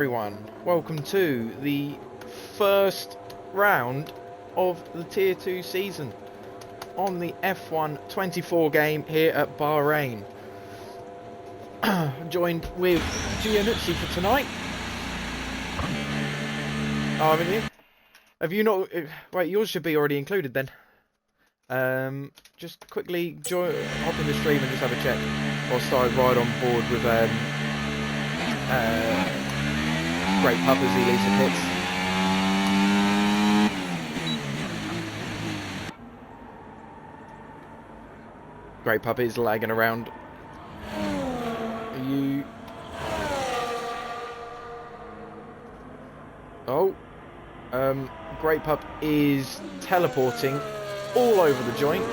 Everyone, welcome to the first round of the Tier 2 season on the F1 24 game here at Bahrain. Joined with Gianuzzi for tonight. Oh, haven't you? Have you not? Wait, yours should be already included then. Just quickly hop in the stream and just have a check. I'll start right on board with Great Pup as he leads the pits. Great Pup is lagging around. Are you... Oh. Great Pup is teleporting all over the joint.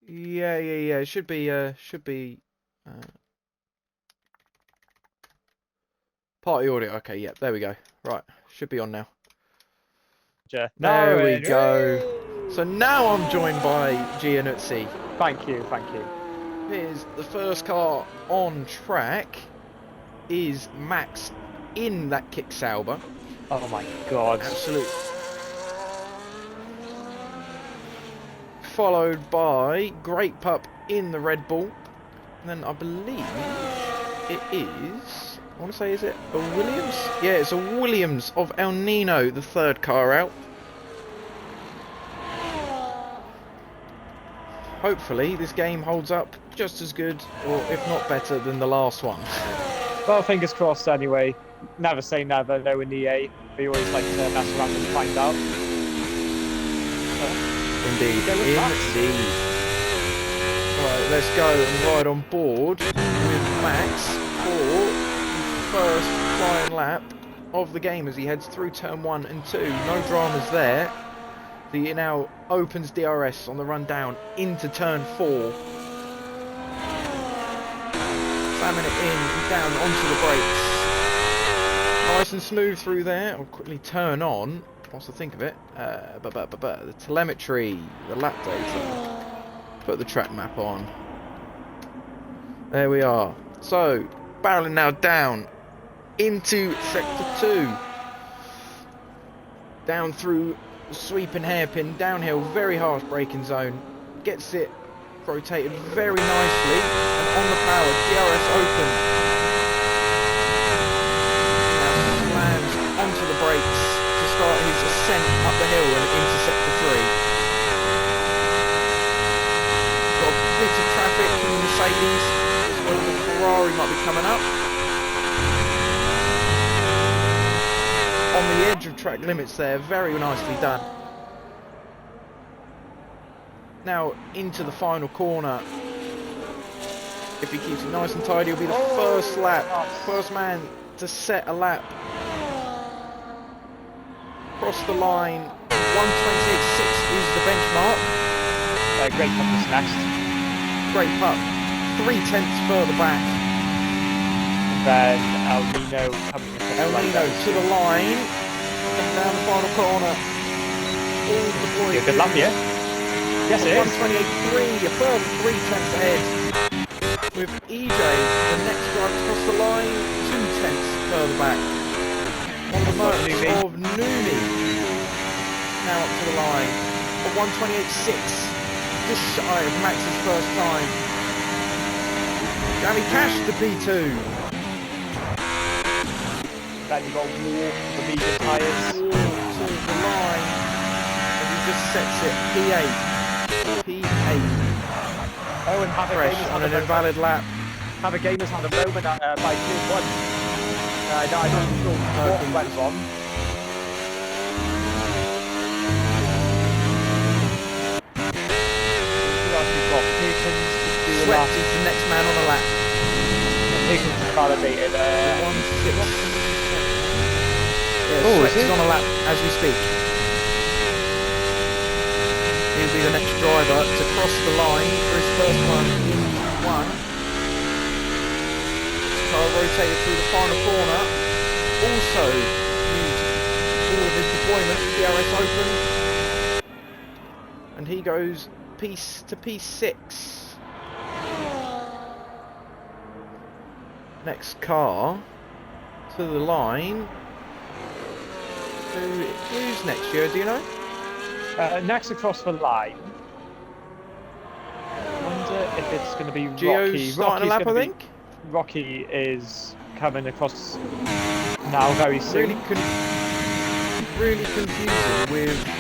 Yeah. It should be party audio. Okay, yeah, there we go. Right, should be on now. There we go. So now I'm joined by Gianuzzi. Thank you. Here's the first car on track. Is Max in that kick Sauber? Oh my god. Absolute. Followed by Great Pup in the Red Bull. And then I believe it is... I want to say, is it a Williams? Yeah, it's a Williams of El Nino, the third car out. Hopefully this game holds up just as good, or if not better, than the last one. Well, fingers crossed anyway. Never say never, no in EA. We always like to mess around and find out. Indeed. Right, let's go and ride on board with Max for the first flying lap of the game as he heads through turn 1 and 2. No dramas there. He now opens DRS on the run down into turn 4. Slamming it in, down onto the brakes. Nice and smooth through there. I'll quickly turn on. What's to think of it? The telemetry, the lap data. Put the track map on. There we are. So, barreling now down into sector 2. Down through sweeping hairpin, downhill, very harsh braking zone. Gets it rotated very nicely. And on the power, DRS open. Now slams onto the brakes. Start his ascent up the hill and into sector 3. Got a bit of traffic from the Mercedes, as well as the Ferrari might be coming up. On the edge of track limits there, very nicely done. Now into the final corner. If he keeps it nice and tidy, he'll be the first man to set a lap. Across the line, 1:28.6 is the benchmark. Great Pup is next. Great Pup, 3/10 further back. And then El Nino coming to the line, and down the final corner. All the boys. Good lap, yeah? Yes, it is. 1:28.3, a further 3/10 ahead. With EJ, the next driver across the line, 2/10 further back. On the motor of Numi, now up to the line at 1:28.6, just shy of Max's first time. Danny Cash to P2. Then you got War, the medium tyres. War to the line, and he just sets it P8. Oh, and have fresh on an invalid lap. Have a Gamers had a moment by Q1. I'm not sure what went wrong. Sweat is the next man on the lap. Higgins is validated. Sweat is on a lap as we speak. He'll be the next driver to cross the line for his first one in Q1. Car rotated through the final corner. Also used all of his deployment, DRS open. And he goes piece to P6. next car to the line. Who's next year, do you know? Next across the line. I wonder if it's going to be Gio's Rocky. starting a lap, I think. Rocky is coming across now very soon. Really confusing with the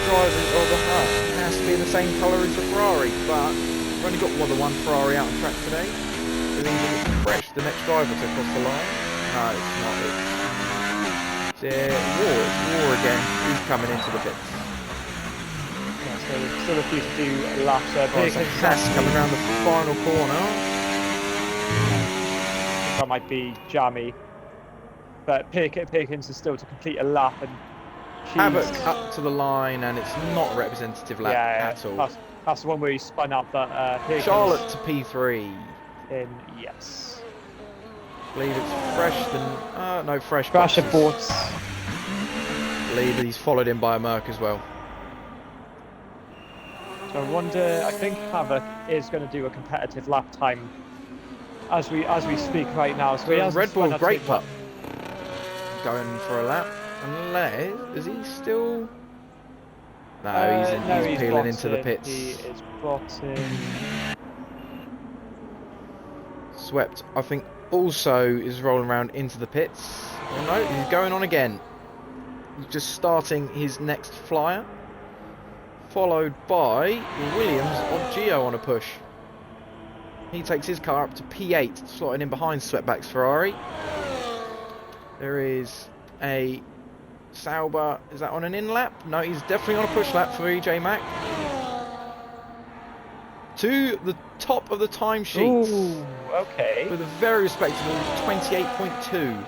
drivers of the Hut. It has to be the same colour as the Ferrari, but we've only got the one Ferrari out on track today. So it's fresh, the next driver to cross the line. No, it's not. It's War again. He's coming into the pits. Yeah, so still a few to do laps. Haas coming around the final corner. That might be jammy. But Perkins is still to complete a lap, and Havoc up to the line, and it's not a representative lap at all. That's the one where he spun up, but Perkins Charlotte to P3. Yes. I believe it's fresh than no fresh. Crash at Ports. I believe he's followed in by a Merc as well. So I wonder. I think Havoc is going to do a competitive lap time as we speak right now. So he has Red Bull Great Pup going for a lap. Unless, is he still? No, he's peeling into the pits. He is bottom. Swept, I think, also is rolling around into the pits. Oh no, he's going on again. He's just starting his next flyer. Followed by Williams of Gio on a push. He takes his car up to P8, slotting in behind Sweatback's Ferrari. There is a Sauber. Is that on an in lap? No, he's definitely on a push lap for EJ Mack. To the top of the timesheets. Ooh, okay. With a very respectable 28.2.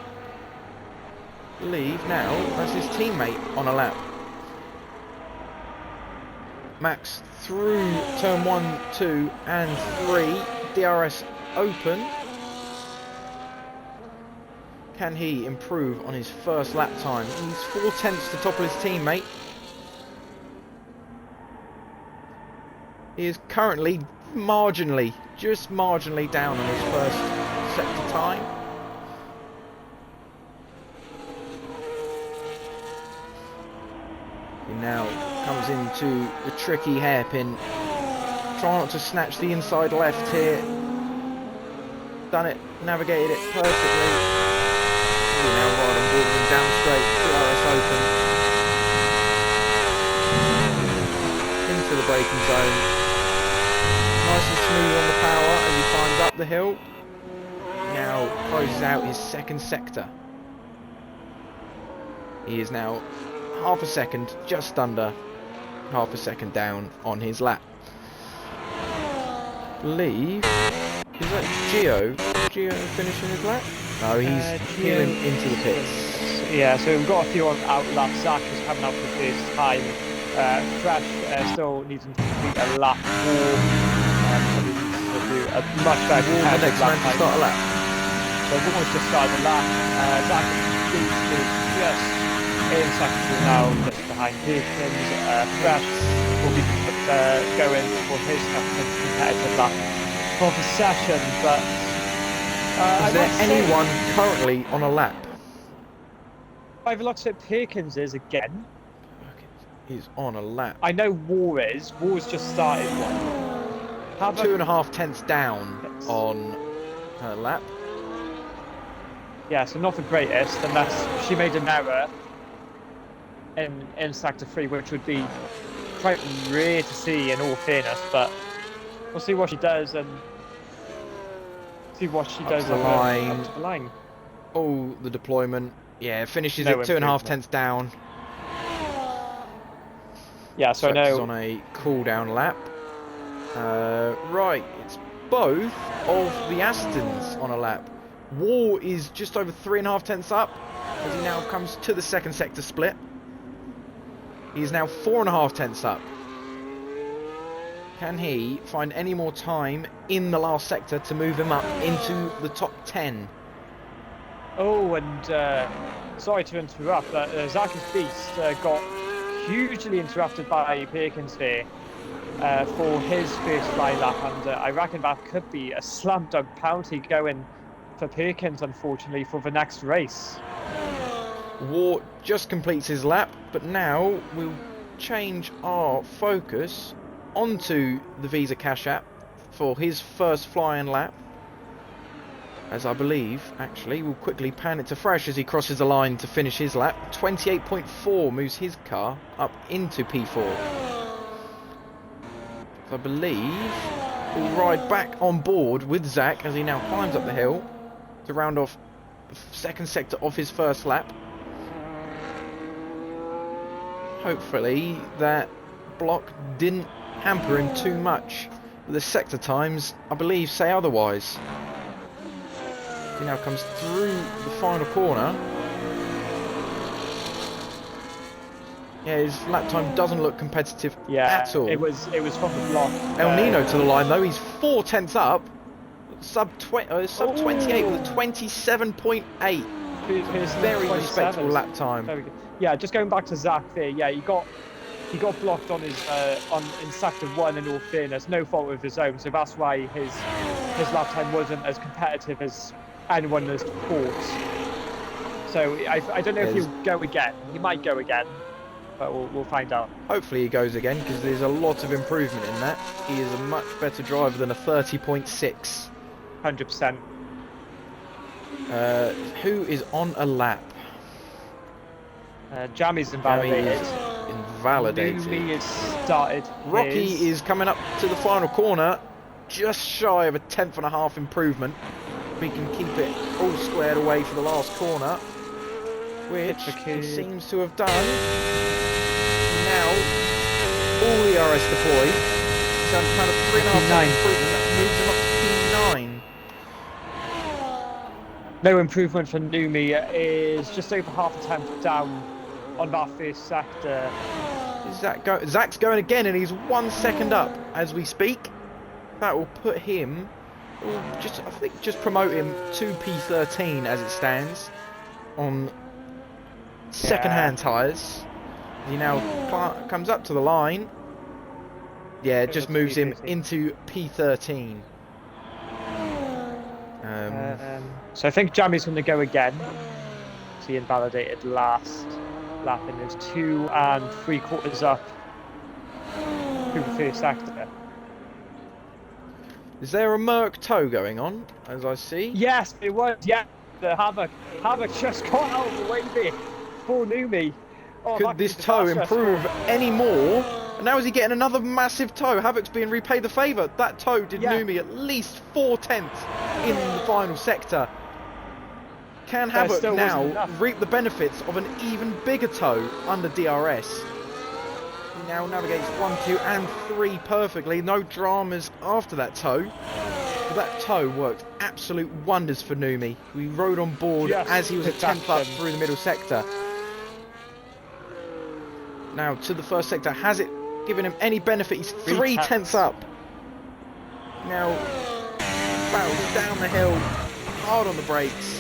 Leave now. That's his teammate on a lap. Max through turn 1, 2 and 3. DRS open. Can he improve on his first lap time? He's 4 tenths to top of his teammate. He is currently just marginally down on his first sector time. He now comes into the tricky hairpin. Try not to snatch the inside left here. Done it, navigated it perfectly. Now right on board and down straight, DRS open. Into the braking zone. Nice and smooth on the power as he climbs up the hill. Now closes out his second sector. He is now half a second, just under half a second down on his lap. Believe, is that Gio finishing his lap? No, he's peeling into the pits. Yeah, so we've got a few out laps. Zach is coming up for the first time. Crash still needs to complete a lap more. To do a much better the next man to start a lap. So Warren's just started a lap. Zach is just in second now, just behind Perkins. Crash will be going for his competitive lap for the session, but is there anyone currently on a lap? I've looked at Perkins is again. He's on a lap. I know War's just started one. 2.5 tenths down on her lap. Yeah, so not the greatest, unless she made an error in sector 3, which would be quite rare to see in all fairness, but we'll see what she does and see what she does up to the line. Oh, the deployment. Yeah, finishes at 2.5 tenths down. Yeah, so I know on a cool down lap. Right, it's both of the Astons on a lap. War is just over 3.5 tenths up as he now comes to the second sector split. He is now 4.5 tenths up. Can he find any more time in the last sector to move him up into the top 10? Oh, and sorry to interrupt, but Zach's Beast got hugely interrupted by Perkins here. for his first flying lap, and I reckon that could be a slam dunk penalty going for Perkins, unfortunately, for the next race. Ward just completes his lap, but now we'll change our focus onto the Visa Cash App for his first flying lap. As I believe, actually, we'll quickly pan it to Fresh as he crosses the line to finish his lap. 28.4 moves his car up into P4. I believe we'll ride back on board with Zach as he now climbs up the hill to round off the second sector of his first lap. Hopefully that block didn't hamper him too much. The sector times, I believe, say otherwise. He now comes through the final corner. Yeah, his lap time doesn't look competitive at all. It was from the block. El Nino to the line though, he's 4 tenths up. Sub 28 with a 27.8. Very respectable lap time. Very good. Yeah, just going back to Zach there. Yeah, he got blocked on his in sector 1. In all fairness, no fault of his own. So that's why his lap time wasn't as competitive as anyone has thought. So I don't know if he'll go again. He might go again, but we'll find out. Hopefully he goes again, because there's a lot of improvement in that. He is a much better driver than a 30.6. 100%. Who is on a lap? Jammy's invalidated. Invalidated. Is started. Rocky is coming up to the final corner, just shy of a 10.5 improvement. We can keep it all squared away for the last corner, which he seems to have done. Now, all the RS deployed. He's done kind of 3.5 improvement. That moves him up to P9. No improvement for Numi. Is just over half a tenth down on that first sector. Zach's going again, and he's 1 second up as we speak. That will put him, just promote him to P13 as it stands on second-hand tyres. He now comes up to the line. Yeah, it just moves him into P13. So I think Jammy's going to go again. So he invalidated last lap and is 2 3/4 up through the first sector. Is there a Merc tow going on, as I see? Yes, it was. Yeah, the Havoc just got out of the way there for Numi. Could this tow improve any more? And now is he getting another massive tow? Havoc's being repaid the favour. That tow did Numi at least 4 tenths in the final sector. Can Havoc now reap the benefits of an even bigger tow under DRS? He now navigates 1, 2 and 3 perfectly. No dramas after that tow. But that tow worked absolute wonders for Numi. We rode on board as he was a 10th up through the middle sector. Now to the first sector. Has it given him any benefit? He's 3 tenths up. Now barrels down the hill, hard on the brakes.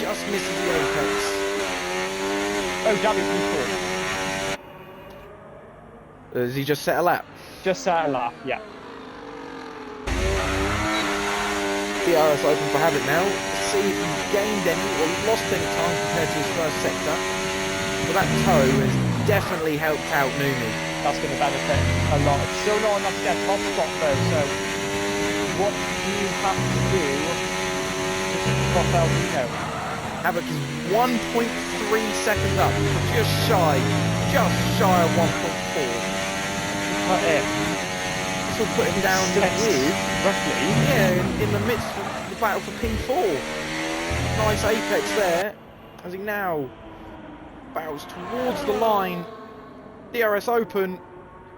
Just misses the apex. Oh, P4. Has he just set a lap? Just set a lap, yeah. DRS open for Havoc now. Let's see if he's gained any or lost any time compared to his first sector. But that tow has definitely helped out Numi. That's going to benefit a lot. It's still not enough to get top spot though, so what do you have to do to stop El Nino? Havoc is 1.3 seconds up, just shy of 1.4. Cut it. This will put him down with, roughly, in the midst of the battle for P4. Nice apex there, as he now barrels towards the line. DRS open.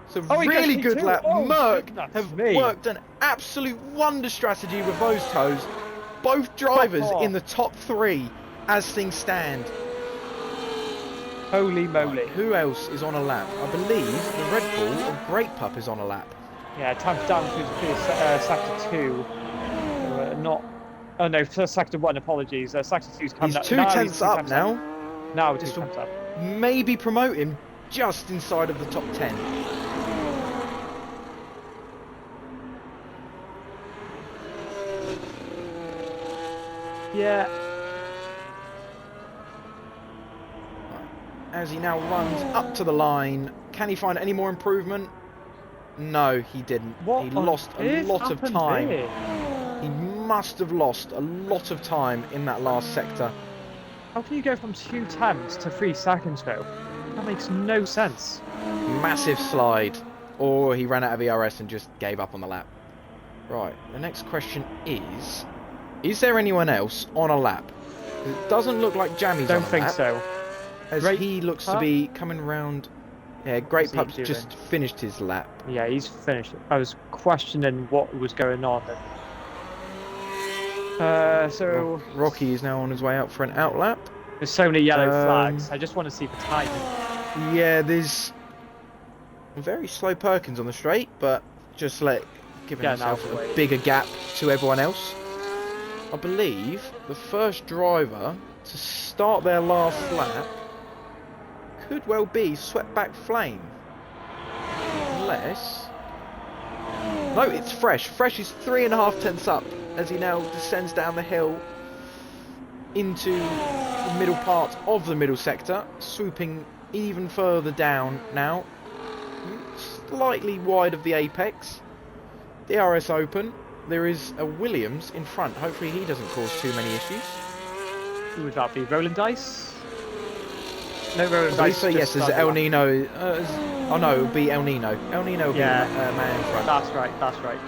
It's a really good lap. Merc have worked an absolute wonder strategy with those tows. Both drivers in the top 3 as things stand. Holy moly. Right, who else is on a lap? I believe the Red Bull or Great Pup is on a lap. Yeah, time down through the sector 2. Oh no, first sector 1, apologies. Sector 2's come down. He's 2 tenths up now. Now 2 tenths up. Maybe promote him just inside of the top 10. Yeah. As he now runs up to the line, can he find any more improvement? No, he didn't. What He on lost a earth lot of happened time. there? He must have lost a lot of time in that last sector. How can you go from 2 tenths to 3 seconds though? That makes no sense. Massive slide. Or he ran out of ERS and just gave up on the lap. Right, the next question is there anyone else on a lap? It doesn't look like Jammy's on a lap. Don't think so. As Great he looks to Pup? be coming round. Yeah, Great What's he Pup's doing? just finished his lap. Yeah, he's finished. I was questioning what was going on. So Rocky is now on his way out for an out lap. there's so many yellow flags. I just want to see the time. Yeah, there's very slow Perkins on the straight, but just giving Getting out himself of the way. a bigger gap to everyone else. I believe the first driver to start their last lap could well be Swept Back Flame. Unless... No, it's Fresh. Fresh is 3.5 tenths up as he now descends down the hill into the middle part of the middle sector, swooping even further down now, slightly wide of the apex. DRS open. There is a Williams in front. Hopefully he doesn't cause too many issues. Who would that be? Rolling dice? No rolling I believe dice. so, yes, there's El Nino. Oh no, it would be El Nino. El Nino will be the man in front. That's right, that's right.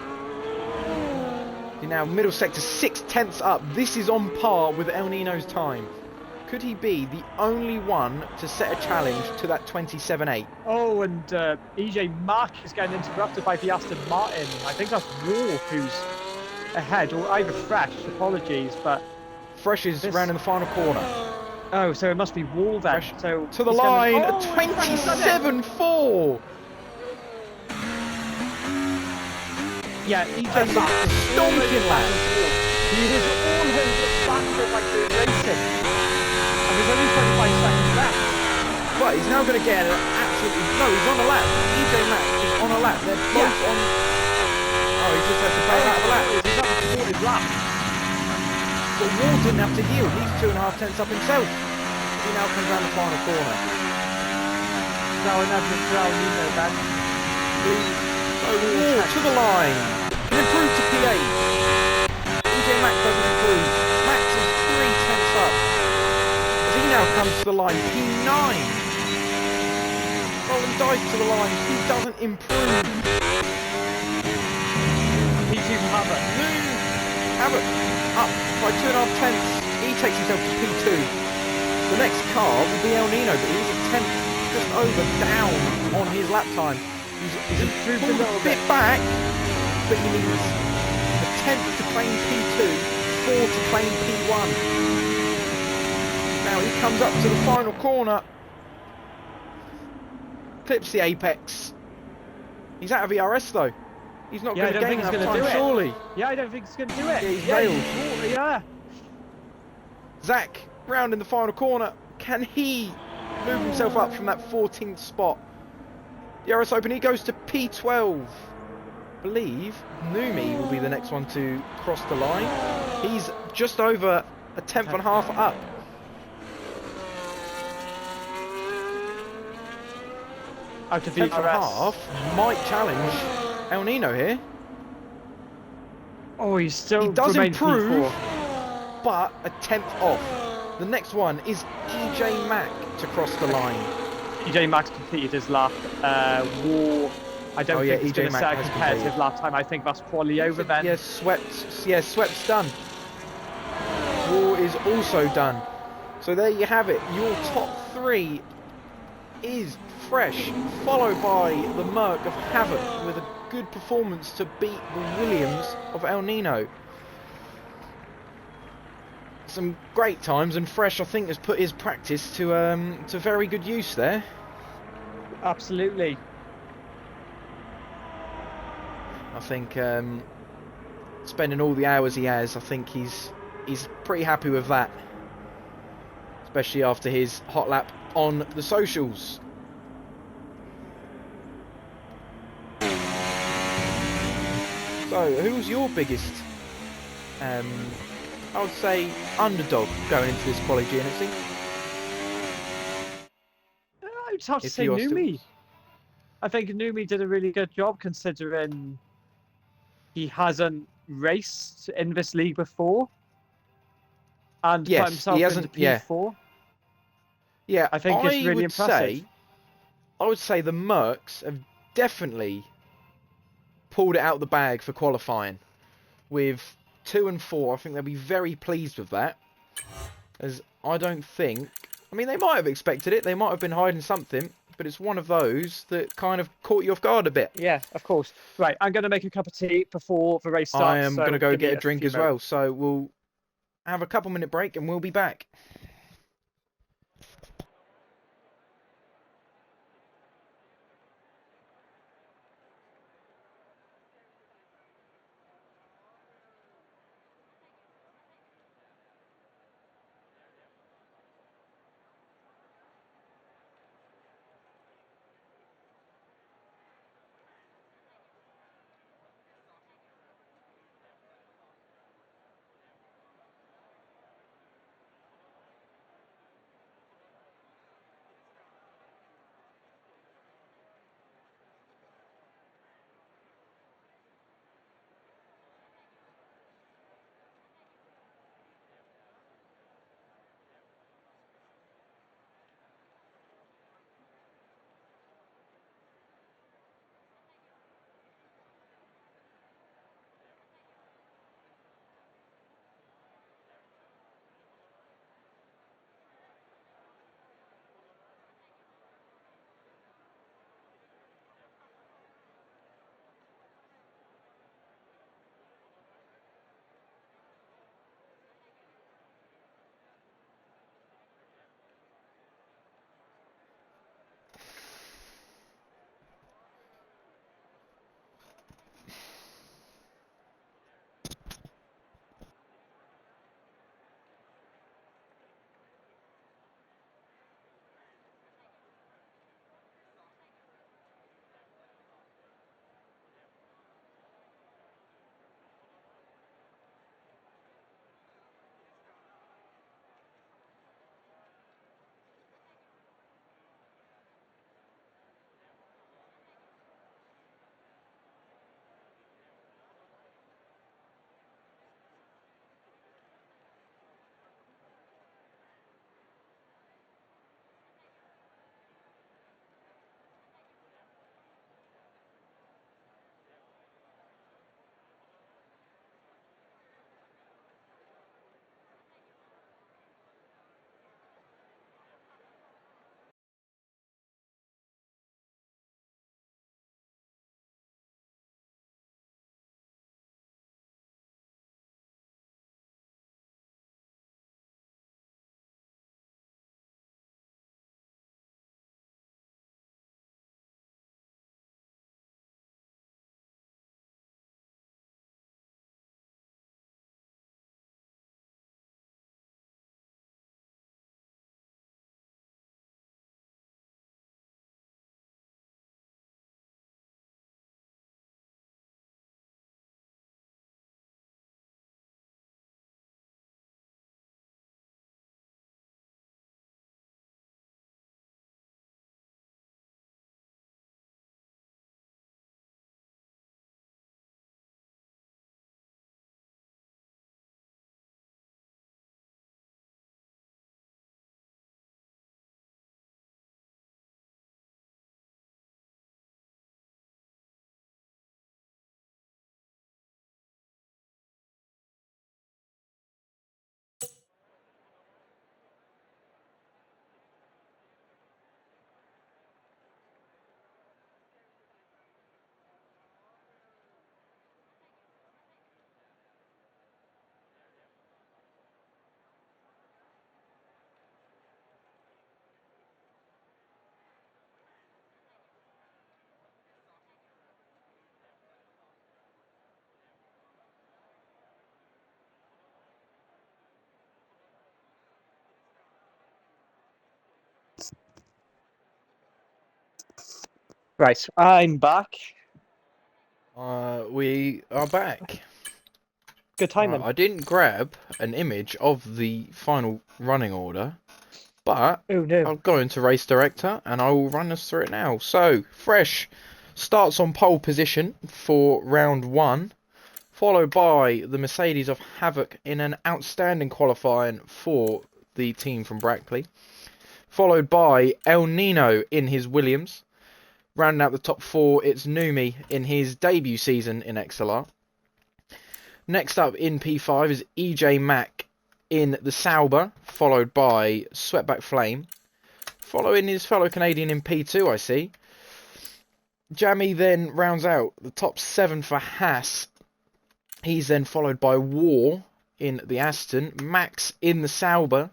Now, middle sector, 6 tenths up. This is on par with El Nino's time. Could he be the only one to set a challenge to that 27.8? Oh, and EJ Mack is getting interrupted by the Aston Martin. I think that's Wolf who's ahead, or either Fresh, apologies, but... Fresh is round in the final corner. Oh, so it must be Wall then. Fresh So to the line, a 27.4! Yeah, EJ That's Mack a is stonking lap. He is all over the back of like the racing. And there's only 25 seconds left. But he's now going to get an absolutely... No, he's on a lap. EJ Mack is on a lap. They're both on... Oh, he just has to bail out of a lap. He's not supported lap. But Wall didn't have to yield. He's 2.5 tenths up himself. He now comes around the final corner. Now another brown, you know that. So Wall to the line. Can improve to P8. EJ Mack doesn't improve. Max is 3 tenths up. As he now comes to the line, P9. Rolling dice to the line. He doesn't improve. P2 Havoc. Havoc up by 2.5 tenths. He takes himself to P2. The next car will be El Nino, but he's a tenth just over down on his lap time. He's improved a little bit back, but he needs a tenth to claim P2, 4 to claim P1. Now he comes up to the final corner, clips the apex. He's out of ERS though. He's not going to gain enough time, surely. Yeah, I don't think he's going to do it. Yeah, he's railed. Yeah. Zach, round in the final corner. Can he move himself up from that 14th spot? The RS Open, he goes to P12. I believe Numi will be the next one to cross the line. He's just over a tenth and a half up. Out of Tenth and a ERS. half might challenge El Nino here. Oh, he's still He does remains improve, P4. but a tenth off. The next one is EJ Mack to cross the line. EJ Max completed his lap. War. I don't think he's going to set a competitive lap time. I think that's probably over then. Yes, Swept's done. War is also done. So there you have it. Your top 3 is Fresh, followed by the Merc of Havoc with a good performance to beat the Williams of El Nino. Some great times, and Fresh I think has put his practice to very good use there. Absolutely. I think spending all the hours he has, I think he's pretty happy with that, especially after his hot lap on the socials. So, who's your biggest I would say, underdog going into this quali GNXC. It's hard to If say you are still... Numi. I think Numi did a really good job considering he hasn't raced in this league before and put Yes, he himself into hasn't... Yeah. P4. Yeah, I think it's really impressive. I would say the Mercs have definitely pulled it out of the bag for qualifying. With 2 and 4, I think they'll be very pleased with that. As I don't think... I mean, they might have expected it. They might have been hiding something. But it's one of those that kind of caught you off guard a bit. Yeah, of course. Right, I'm going to make a cup of tea before the race starts. I am going to go give get me a drink few as well. So we'll have a couple-minute break and we'll be back. Right, I'm back. We are back. Good timing. I didn't grab an image of the final running order, but Oh no. I'll go into Race Director and I will run us through it now. So, Fresh starts on pole position for round 1, followed by the Mercedes of Havoc in an outstanding qualifying for the team from Brackley, followed by El Nino in his Williams. Rounding out the top 4, it's Numi in his debut season in XLR. Next up in P5 is EJ Mack in the Sauber, followed by Sweatback Flame. Following his fellow Canadian in P2, I see. Jammy then rounds out the top 7 for Haas. He's then followed by War in the Aston, Max in the Sauber.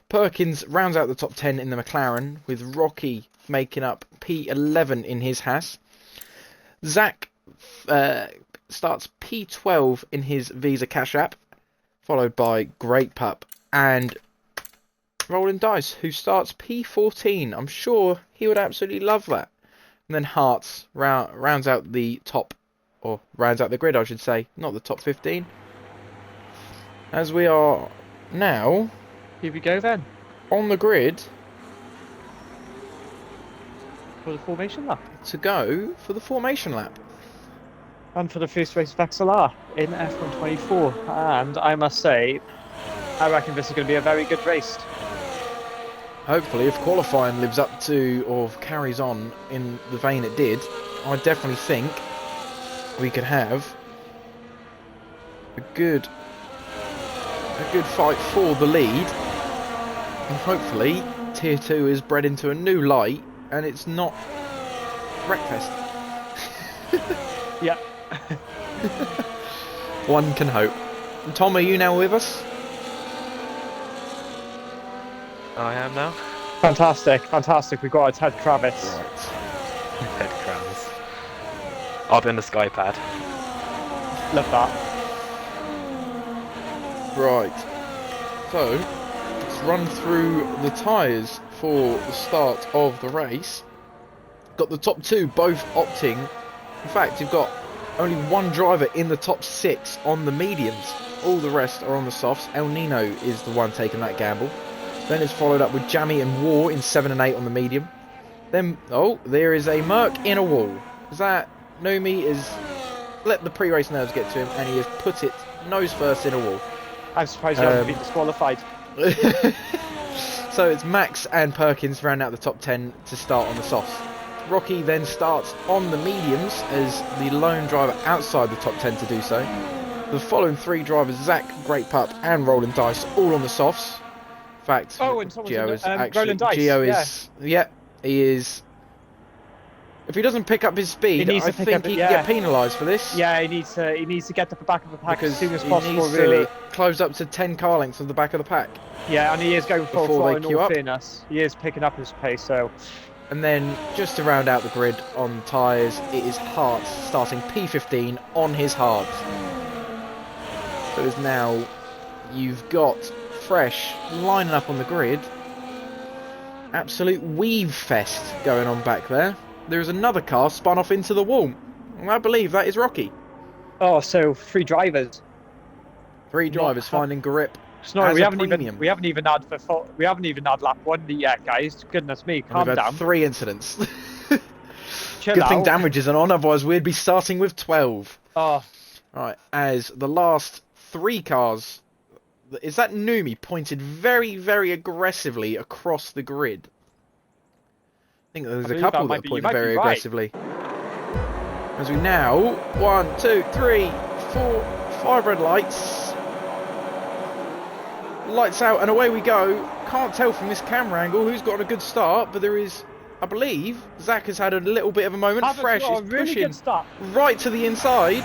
Perkins rounds out the top 10 in the McLaren, with Rocky making up P11 in his Haas. Zach starts P12 in his Visa Cash App, followed by Great Pup and Rolling Dice, who starts P14. I'm sure he would absolutely love that. And then Hearts rounds out the top, or rounds out the grid, I should say, not the top 15. As we are now, Here we go then. on the grid For the formation lap. to go for the formation lap. And for the first race of XLR in F124. And I must say, I reckon this is going to be a very good race. Hopefully, if qualifying lives up to or carries on in the vein it did, I definitely think we could have a good fight for the lead. And hopefully, Tier 2 is bred into a new light and it's not Wreckfest. Yeah. One can hope. And Tom, are you now with us? I am now. Fantastic, fantastic. We've got a Ted Kravitz. Right. Head crowns. I'll be on the Skypad. Love that. Right. So, let's run through the tyres for the start of the race. Got the top 2 both opting. In fact, you've got only one driver in the top 6 on the mediums. All the rest are on the softs. El Nino is the one taking that gamble. Then it's followed up with Jammy and War in 7 and 8 on the medium. Then, oh, there is a Merc in a wall. Is that Nomi is let the pre-race nerves get to him and he has put it nose first in a wall. I'm surprised you haven't been disqualified. So it's Max and Perkins round out the top 10 to start on the softs. Rocky then starts on the mediums as the lone driver outside the top 10 to do so. The following 3 drivers, Zach, Great Pup and Rolling Dice, all on the softs. In fact, And someone's Gio in the, is actually Rolling Dice. Gio yeah. is he is. If he doesn't pick up his speed, He needs I to pick think up he it, can yeah. get penalised for this. Yeah, he needs to get to the back of the pack Because as soon as he possible, needs really. to close up to 10 car lengths of the back of the pack. Yeah, and he is going for Before a they in queue all up. fairness. He is picking up his pace, so And then just to round out the grid on tyres, it is Hart starting P15 on his hards. So it's now you've got Fresh lining up on the grid. Absolute weave fest going on back there. There is another car spun off into the wall. And I believe that is Rocky. oh, so 3 drivers. 3 drivers finding grip. No, As we a haven't premium. even had lap 1 yet, guys. Goodness me, And calm we've had down. 3 incidents. Chill Good out. thing damage isn't on, otherwise we'd be starting with 12. Oh, Right, as the last 3 cars, is that Numi pointed very, very aggressively across the grid? I think there's a believe couple that that might are be- you pointing might be very right. aggressively. As we now, 1, 2, 3, 4, 5 red lights. Lights out and away we go. Can't tell from this camera angle who's got a good start, but there is, I believe, Zach has had a little bit of a moment. Havertz Fresh got is a really pushing good start. right to the inside.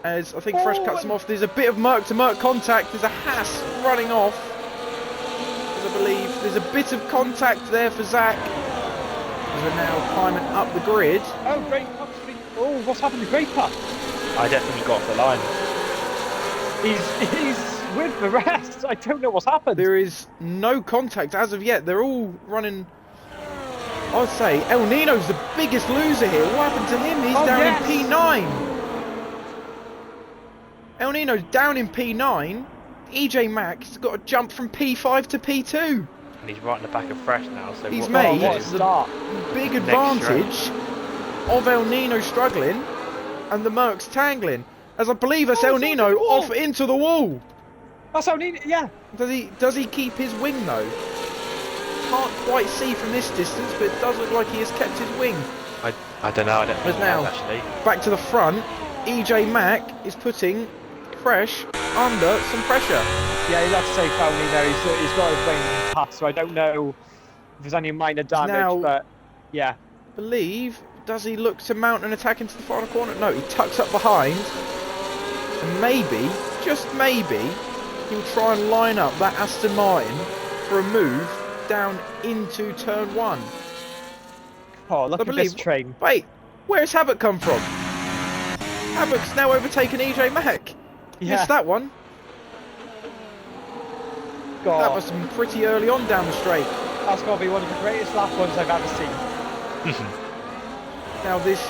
As I think Fresh cuts him off. There's a bit of Merc to Merc contact. There's a Haas running off. As I believe there's a bit of contact there for Zach. As we're now climbing up the grid. Oh, Great Pup. Oh, what's happened to Great Pup? I definitely got off the line. He's with the rest. I don't know what's happened. There is no contact as of yet. They're all running. I'd say El Nino's the biggest loser here. What happened to him? He's Oh, down yes. in P9. El Nino's down in P9. EJ Mack's got to jump from P5 to P2. And he's right in the back of Fresh now. So He's what made what a the start. big Next advantage of El Nino struggling and the Mercs tangling. As I believe that's El it's onto Nino the wall. off into the wall. That's how neat. Yeah. Does he keep his wing though? Can't quite see from this distance, but it does look like he has kept his wing. I don't know. I don't think But now, he has, actually. back to the front, EJ Mack is putting Fresh under some pressure. Yeah, you'd have to say Fountain there. He's got his wing intact, so I don't know if there's any minor damage, Now- but yeah. Believe, does he look to mount an attack into the final corner? No, he tucks up behind. And maybe, just maybe, he'll try and line up that Aston Martin for a move down into turn 1. Oh, look I at this believe- train. Wait, where's Havoc come from? Havoc's now overtaken EJ Mack. Yeah. Missed that one. That God, must have been pretty early on down the straight. that's got to be one of the greatest lap ones I've ever seen. Now there's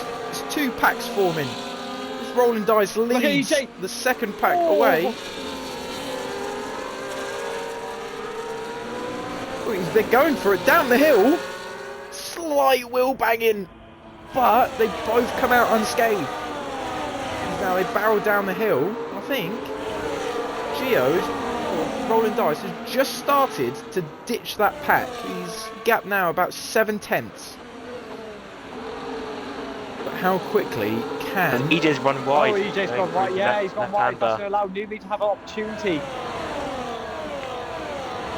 2 packs forming. This Rolling Dice at leads EJ. the second pack Oh. away. They're going for it down the hill. Slight wheel banging, but they both come out unscathed. Now they barrel down the hill. I think Gio's or Rolling Dice has just started to ditch that pack. He's gapped now about 7/10. But how quickly can EJ's run wide. Oh, EJ's gone Going right. through Yeah, he's gone wide. That's left-hander. going to allow Newby to have an opportunity.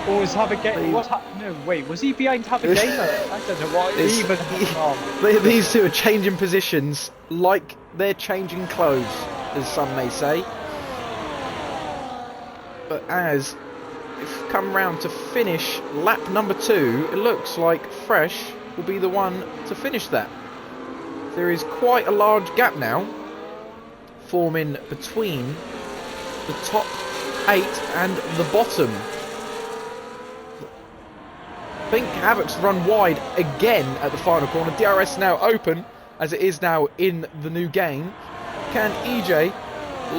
Or was Have a game? No, wait, was he behind Have a gamer? I don't know what It's- even. These two are changing positions like they're changing clothes, as some may say. But as we've come round to finish lap number 2, it looks like Fresh will be the one to finish that. There is quite a large gap now forming between the top 8 and the bottom. I think Havoc's run wide again at the final corner. DRS now open, as it is now in the new game. Can EJ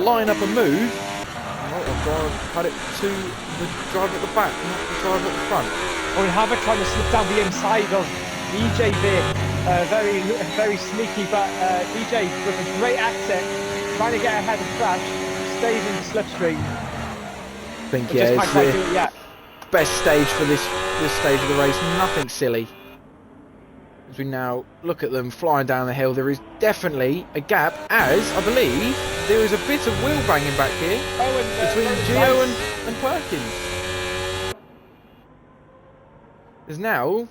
line up a move? Oh, I've got to cut it to the driver at the back, not the driver at the front. Or have it trying to slip down the inside of EJ there. Very sneaky, but EJ with a great exit, trying to get ahead of Crash, stays in the slipstream. I think, But yeah, just it's can't quite do the it yet. best stage for this stage of the race. Nothing silly. As we now look at them flying down the hill, there is definitely a gap, as I believe there is a bit of wheel banging back here Oh, and between Gio and Perkins. There's now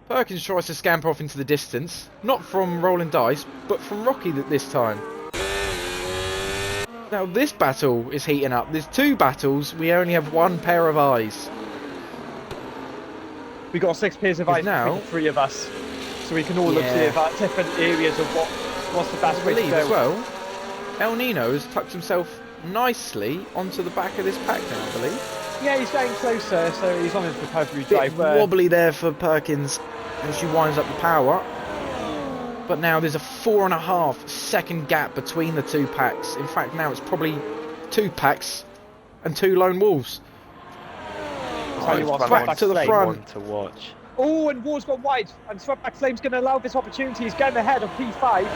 Perkins tries to scamper off into the distance, not from Rolling Dice, but from Rocky this time. Now this battle is heating up. There's 2 battles, we only have 1 pair of eyes. we got 6 pairs of Is eyes now- between the 3 of us, so we can all Yeah. observe at different areas of what's the best I way to believe go. as well, El Nino has tucked himself nicely onto the back of this pack now, I believe. Yeah, he's getting closer, so he's on his recovery Bit drive. wobbly there for Perkins as she winds up the power. But now there's a 4.5 second gap between the 2 packs. In fact, now it's probably 2 packs and 2 lone wolves. Tell you what, Back Sweatback to the Flame front. One to watch. Oh, and War's gone wide, and Sweatback Flame's going to allow this opportunity. He's getting ahead of P5,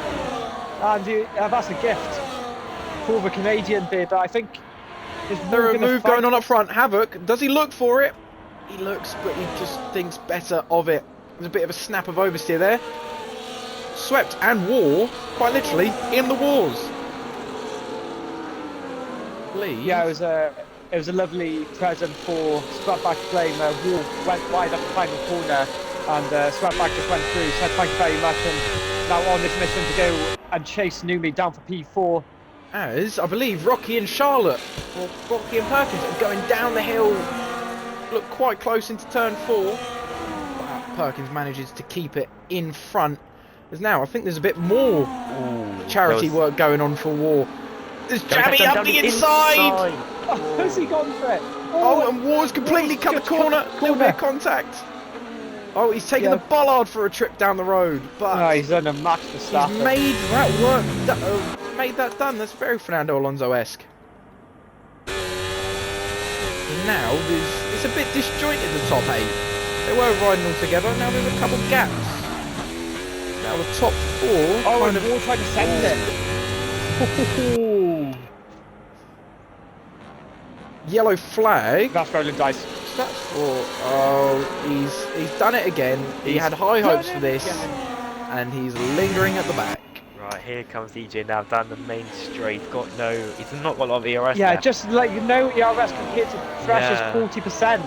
and that's a gift for the Canadian there, but I think there's more There's a gonna move fight. going on up front. Havoc, does he look for it? He looks, but he just thinks better of it. There's a bit of a snap of oversteer there. Swept and War, quite literally, in the wars. Please. Yeah, it was a lovely present for Sweatback Flame. War went wide up the final corner, and Sweatback just went through. Said thank you very much, and now on this mission to go and chase Numi down for P4. As I believe Rocky and Charlotte, or Rocky and Perkins, are going down the hill. Look quite close into turn 4. But Perkins manages to keep it in front. There's now, I think there's a bit more charity work going on for War. There's Jammy up the inside! Oh, has he gone for it? Oh, and War's completely War's cut the just corner. cut the Little bit of corner. contact. Oh, he's taking Yeah. the bollard for a trip down the road, but Oh, he's done a match for he's Stafford. made that work. made that done. That's very Fernando Alonso-esque. Now it's a bit disjointed, the top 8. They were riding all together. Now there's a couple gaps. Now the top 4. Oh, and Wall tried to send it. Yellow flag. That's rolling dice. That's for. Oh, he's done it again. He had high hopes for this, and he's lingering at the back. Right, here comes EJ now down the main straight. He's not got a lot of ERS Yeah, left. just like ERS compared to Thrash's Yeah. 40%.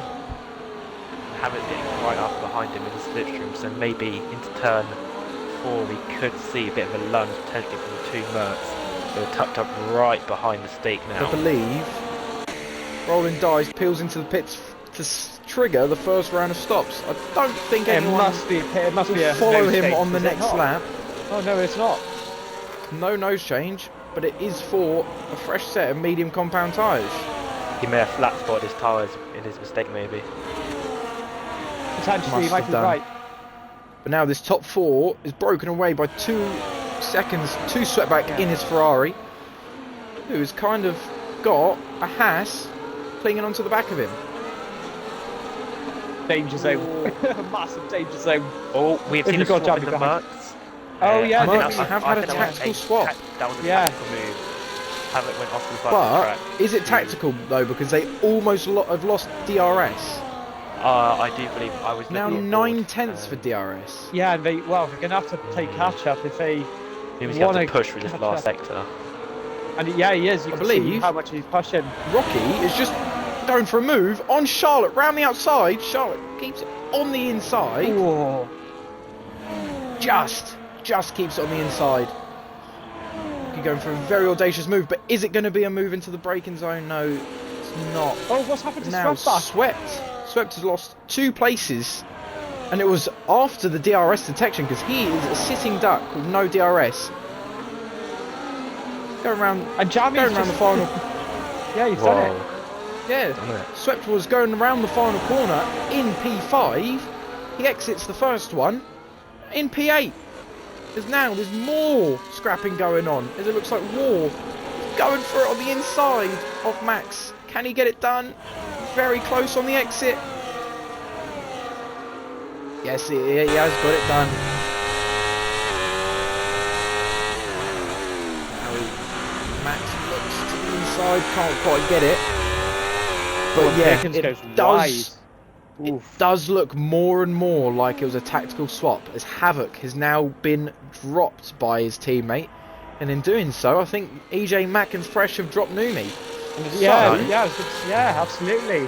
Hammond's getting right up behind him in the slipstream, so maybe into turn 4 we could see a bit of a lunge potentially from the 2 Mercs. They're tucked up right behind the stake now. I believe rolling dice peels into the pits to trigger the first round of stops. I don't think It anyone must be a follow nose him change, on the is it next not? lap. Oh no, it's not. No nose change, but it is for a fresh set of medium compound tyres. He may have flat spotted his tyres in his mistake maybe. Potentially, you Must might have be done. right. But now this top 4 is broken away by 2 seconds, 2 swept back in his Ferrari, who's kind of got a Haas clinging onto the back of him. Danger zone. Massive danger zone. Oh, we've If seen a you've got swap in Jamie the behind. Mercs. Oh, yeah, Mercs they have had a think that was tactical swap. That was a Yeah. tactical move. Havoc went off the side of the But track. is it tactical though? Because they almost have lost DRS. I do believe I was Now looking 9/10 for DRS. Yeah, and they're going to have to play catch up if they He was going wanna to push for this catch last up. sector. And yeah, he is. You I can see believe- how much he's pushing. Rocky is just going for a move on Charlotte round the outside. Charlotte keeps it on the inside. Ooh. Just keeps it on the inside. Rocky going for a very audacious move, but is it going to be a move into the braking zone? No, it's not. Oh, what's happened to Now Sweatback? Swept has lost 2 places, and it was after the DRS detection because he is a sitting duck with no DRS. Going around And Jamie's the final. Yeah, he's done it. Yeah, Done it. Swept was going around the final corner in P5. He exits the first one in P8. There's more scrapping going on as it looks like War going for it on the inside of Max. Can he get it done? Very close on the exit. Yes, he has got it done. Now Max looks to the inside, can't quite get it. But Well, yeah, Dickens it goes does. wide. It Oof. does look more and more like it was a tactical swap, as Havoc has now been dropped by his teammate, and in doing so, I think EJ Mack and Fresh have dropped Numi. Yeah, So- yeah, absolutely.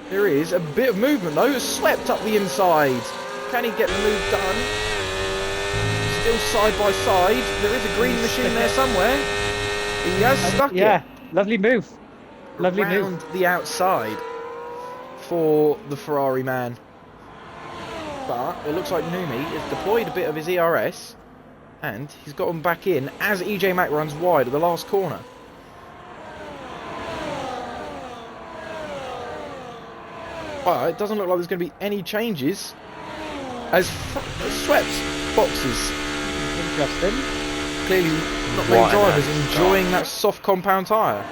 There is a bit of movement though, swept up the inside. Can he get the move done? Still side by side. There is a green machine there somewhere. He has stuck Yeah, it lovely move. Lovely around move. the outside for the Ferrari man. But it looks like Numi has deployed a bit of his ERS and he's got him back in as EJ Mack runs wide at the last corner. But it doesn't look like there's going to be any changes as Sweat's boxes. Interesting. Clearly not many What an drivers absolute enjoying that soft compound tyre.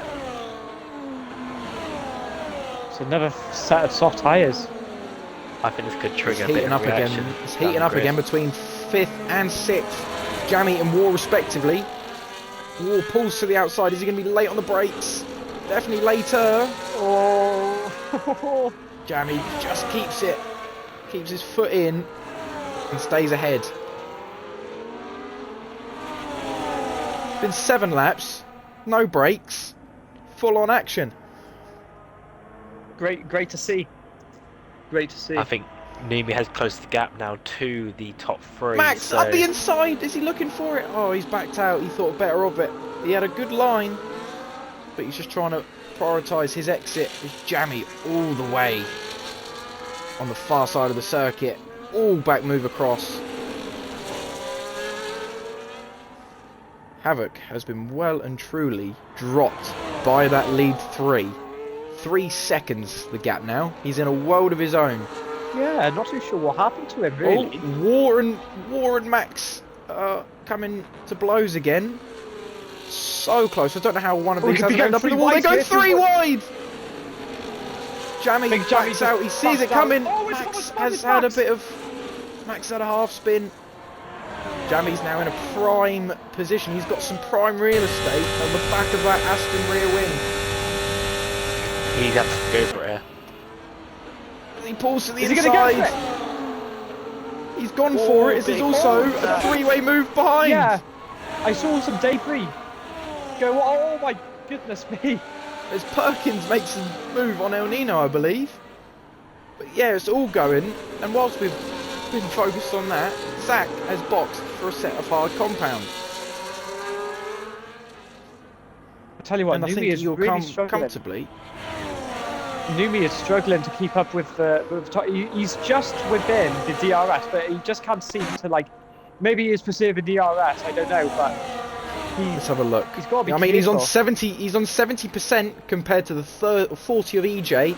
It's another set of soft tyres. I think this could It's trigger a bit heating of up again. reaction. It's down heating the up grid. again between 5th and 6th. Jamie and War respectively. War pulls to the outside. Is he going to be late on the brakes? Definitely later. Oh. Jamie just keeps it. Keeps his foot in and stays ahead. Been 7 laps. No brakes. Full on action. Great to see. Great to see. I think Numi has closed the gap now to the top 3. Max so up the inside. Is he looking for it? Oh, he's backed out. He thought better of it. He had a good line, but he's just trying to prioritise his exit. It's Jammy all the way on the far side of the circuit. All back move across. Havoc has been well and truly dropped by that lead 3. 3 seconds the gap now. He's in a world of his own. Yeah, not too sure what happened to him really. Oh, War and Max coming to blows again. So close. I don't know how one of Oh, these we could hasn't be ended up in the going wall. They're three going wide, three wide. Jammy Big Jammy's backs out. He sees it backed out. coming. Oh, it's Max almost has Max. had a bit of. Max had a half spin. Jammy's now in a prime position. He's got some prime real estate on the back of that Aston rear wing. He'd have to go for it. He pulls to the Is he gonna go inside. for He's gone for it. This is also a three-way move behind. Yeah, I saw some debris go. Oh my goodness me! As Perkins makes a move on El Nino, I believe. But yeah, it's all going. And whilst we've been focused on that, Zach has boxed for a set of hard compound. I tell you what, And I Numi think is you'll really come struggling. comfortably. Numi is struggling to keep up with the. He's just within the DRS, but he just can't seem to like. Maybe he's preserving DRS. I don't know, but Let's have a look. he's got to be. I mean, he's on careful. 70. He's on 70% compared to the 40 of EJ,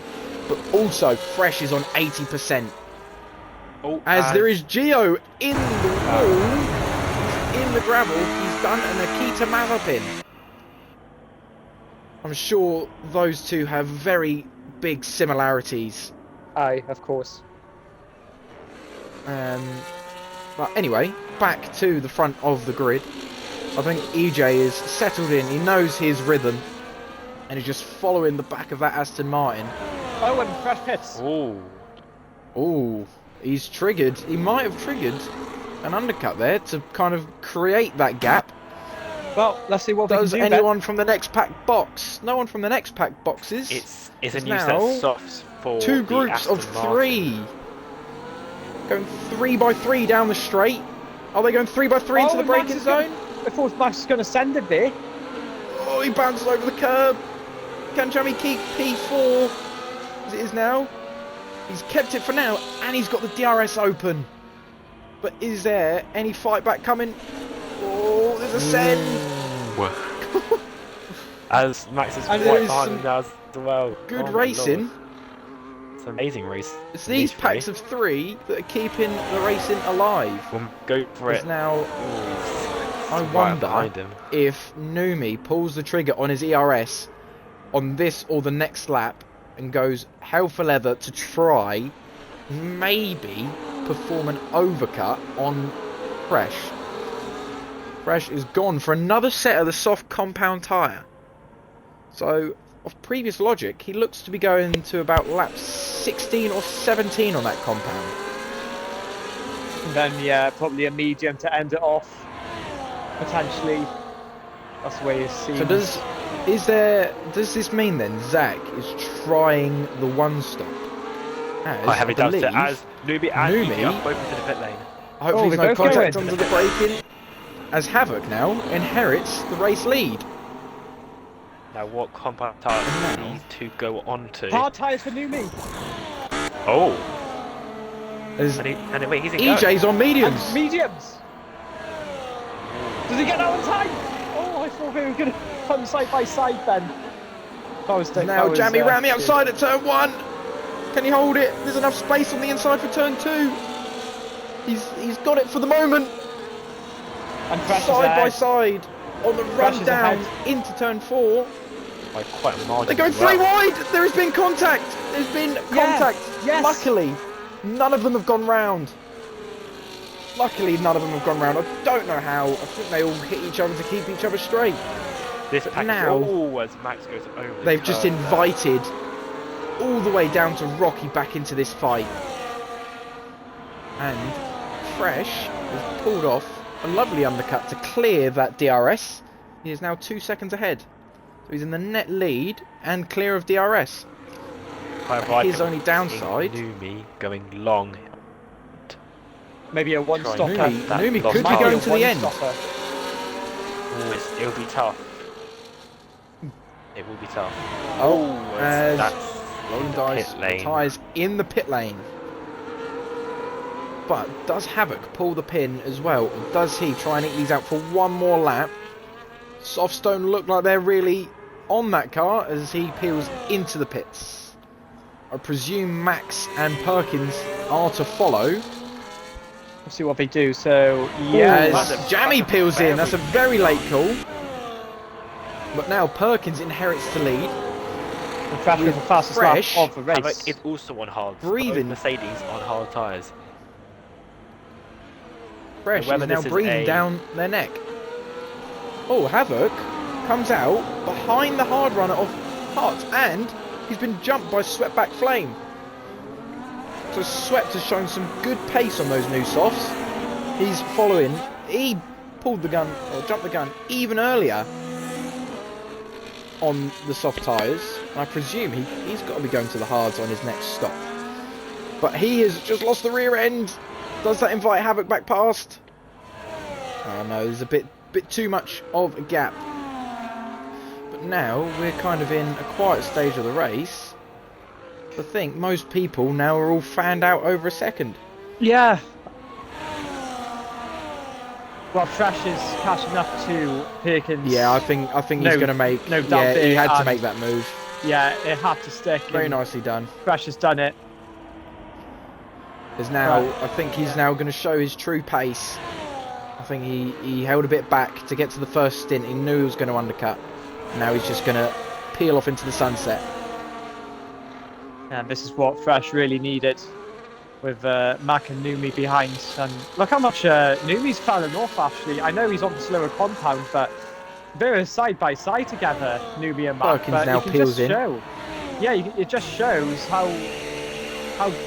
but also Fresh is on 80%. Oh, As there is Gio in the wall, he's in the gravel. He's done an Akita Mazepin. I'm sure those two have very big similarities. Aye, of course. But anyway, back to the front of the grid. I think EJ is settled in. He knows his rhythm, and he's just following the back of that Aston Martin. Oh, and Fresh pits. Oh, he's triggered. He might have triggered an undercut there to kind of create that gap. Well, let's see what Does we can do. anyone from the next pack box? No one from the next pack boxes. It's a new now set of softs for two the groups Aston of Martin. three. Going 3 by 3 down the straight. Are they going 3 by 3 into the and Max braking is gonna- zone? I thought Max was going to send it there. Oh, he bounces over the curb. Can Jamie keep P4 as it is now? He's kept it for now, and he's got the DRS open. But is there any fight back coming? Oh, there's a send. As Max is And quite there is behind some him now as well. Good Oh my racing. Lord. It's an amazing race. It's these packs of 3 that are keeping the racing alive. We'll go for Because it. now, I Right wonder behind him. if Numi pulls the trigger on his ERS on this or the next lap and goes hell for leather to try maybe perform an overcut on Fresh. Fresh is gone for another set of the soft compound tyre. So, of previous logic, he looks to be going to about lap 16 or 17 on that compound. And then, yeah, probably a medium to end it off. Potentially. That's the way it seems. So does this mean then Zach is trying the one stop? As I have it down believe, to as Numi and Numi- Numi are both into the pit lane. hopefully they there's no both go contact in. onto the braking, as Havoc now inherits the race lead. Now what compound tyre And do now- these two go on to? Hard tyres for Numi. Oh! As And wait, he's in go. EJ's on mediums. And mediums. Does he get that on time? Oh, I thought we were going to come side by side then. That was Now Jamie round the good. outside at turn 1. Can he hold it? There's enough space on the inside for turn 2. He's got it for the moment. And Fresh is Side by ahead. side on the Fresh run is down ahead. into turn 4. By quite a margin. They're going as well. 3 wide! There has been contact! There's been contact! yes. Luckily, none of them have gone round. Luckily, none of them have gone round. I don't know how. I think they all hit each other to keep each other straight. This But pack now- as Max goes over. the They've just curve. invited all the way down to Rocky back into this fight. And Fresh has pulled off a lovely undercut to clear that DRS. He is now 2 seconds ahead. So he's in the net lead and clear of DRS. However, I His can only see downside- Numi going long. Maybe a one-stopper. Numi- that Numi lost could be half. going to the end. It'll be tough. It will be tough. Oh, as That's rolling the dice, pit lane. tyres in the pit lane. But does Havoc pull the pin as well? Or does he try and eke these out for one more lap? Softstone look like they're really on that car as he peels into the pits. I presume Max and Perkins are to follow. We'll see what they do. So yeah, As Jammy peels in, that's a very late call. But now Perkins inherits the lead. the Fresh with the fastest lap Fresh. of the race. Havoc is also on hard. Breathing. Mercedes on hard tyres. Fresh is whether now this is breathing a- down their neck. Oh, Havoc comes out behind the hard runner of Hart, and he's been jumped by Swept-back Flame. So Swept has shown some good pace on those new softs. He's following. He pulled the gun, or jumped the gun, even earlier on the soft tyres. I presume he's got to be going to the hards on his next stop. But he has just lost the rear end. Does that invite Havoc back past? Oh no, there's a bit too much of a gap. But now we're kind of in a quiet stage of the race. I think most people now are all fanned out over a second. Yeah. Well, Fresh is catching up to Perkins. Yeah, I think he's going to make. no doubt yeah, he there, had to and- make that move. Yeah, it had to stick. Very and nicely done. Fresh has done it. There's now, Right. I think he's now going to show his true pace. I think he held a bit back to get to the first stint. He knew he was going to undercut. Now he's just going to peel off into the sunset. And this is what Fresh really needed, with Mac and Numi behind. And look how much Numi's fallen off, actually. I know he's on the slower compound, but they're side by side together, Numi and Mac. Perkins But now you can peels just in. show. Yeah, it just shows how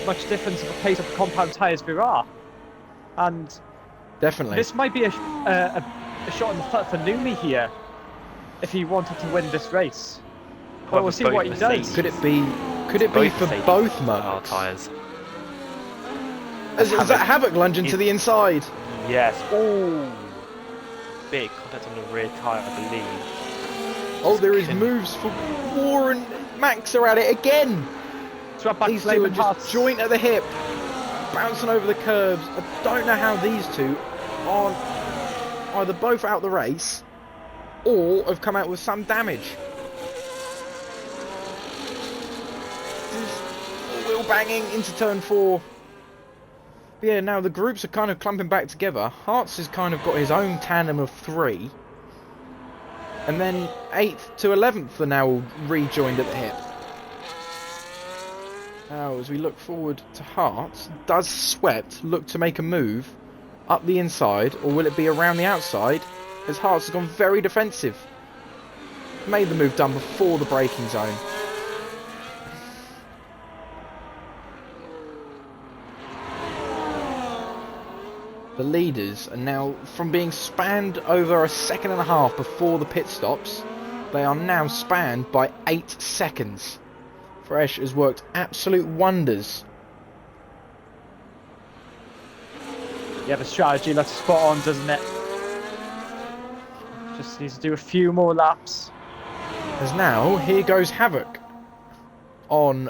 much difference of the pace of the compound tyres there are. And Definitely. this might be a shot in the foot for Numi here, if he wanted to win this race. But we'll see both what he Mercedes. does. Could it be for Mercedes both on hard Mercs? tyres. Is that Havoc lunging to the inside? Yes. Ooh. Big contact on the rear tyre, I believe. Oh, there is Can- moves for War and Max are at it again. Swap back These Flame two are and just Hearts. joint at the hip, bouncing over the curbs. I don't know how these two aren't either both out the race or have come out with some damage. This is wheel banging into turn 4. But yeah, now the groups are kind of clumping back together. Hearts has kind of got his own tandem of 3. And then 8th to 11th are now rejoined at the hip. Now, as we look forward to Hearts, does Swept look to make a move up the inside, or will it be around the outside? As Hearts has gone very defensive. Made the move done before the braking zone. The leaders are now, from being spanned over a second and a half before the pit stops, they are now spanned by 8 seconds. Fresh has worked absolute wonders. Yeah, the strategy looks spot on, doesn't it? Just needs to do a few more laps. As now, here goes Havoc on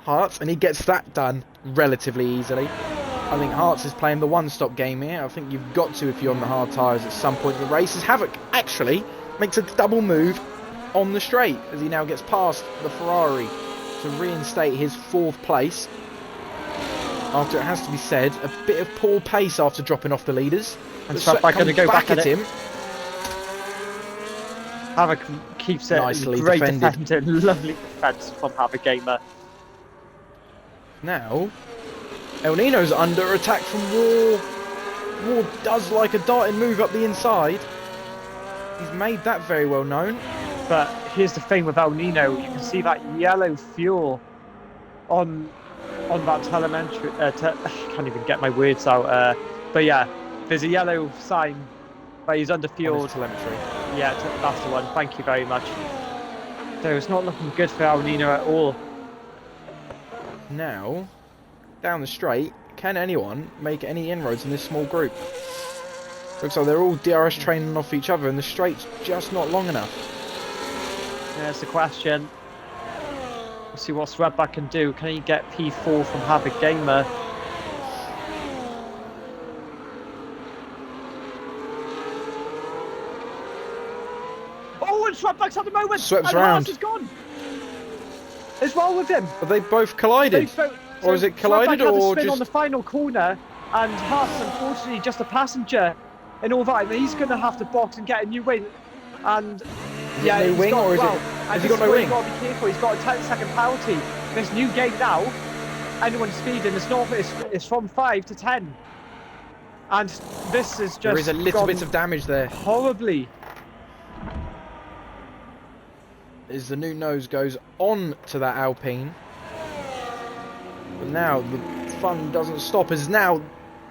Hearts, and he gets that done relatively easily. I think Hearts is playing the one-stop game here. I think you've got to if you're on the hard tyres at some point in the race. As Havoc actually makes a double move on the straight, as he now gets past the Ferrari to reinstate his 4th place. After, it has to be said, a bit of poor pace after dropping off the leaders. And But Swept Swept going to comes go back at him. Havoc keeps it. Nicely Great defended. defender, lovely defense from Havoc Gamer. Now, El Nino's under attack from War. War does like a darting move up the inside. He's made that very well known. But here's the thing with El Nino, you can see that yellow fuel on that telemetry. I can't even get my words out. But yeah, there's a yellow sign where he's under On fuel. his telemetry. Yeah, that's the one. Thank you very much. So it's not looking good for El Nino at all. Now, down the straight, can anyone make any inroads in this small group? Looks like they're all DRS training off each other and the straight's just not long enough. There's the question. Let's see what Swedback can do. Can he get P4 from Havoc Gamer? Oh, and Swedback's at the moment! Swept and round. Haas is gone! What's wrong with him? But they both collided. Or is it collided Swedback had a or spin just... on the final corner, and Huss, unfortunately, just a passenger and all that. And he's going to have to box and get a new wing. And yeah, new wing, or is it? Has he got no wing? He's got to be careful. He's got a 10-second penalty. This new game now, anyone speeding, it's from 5 to 10. And this is just. There is a little bit of damage there. Horribly. As the new nose goes on to that Alpine. But now the fun doesn't stop, as now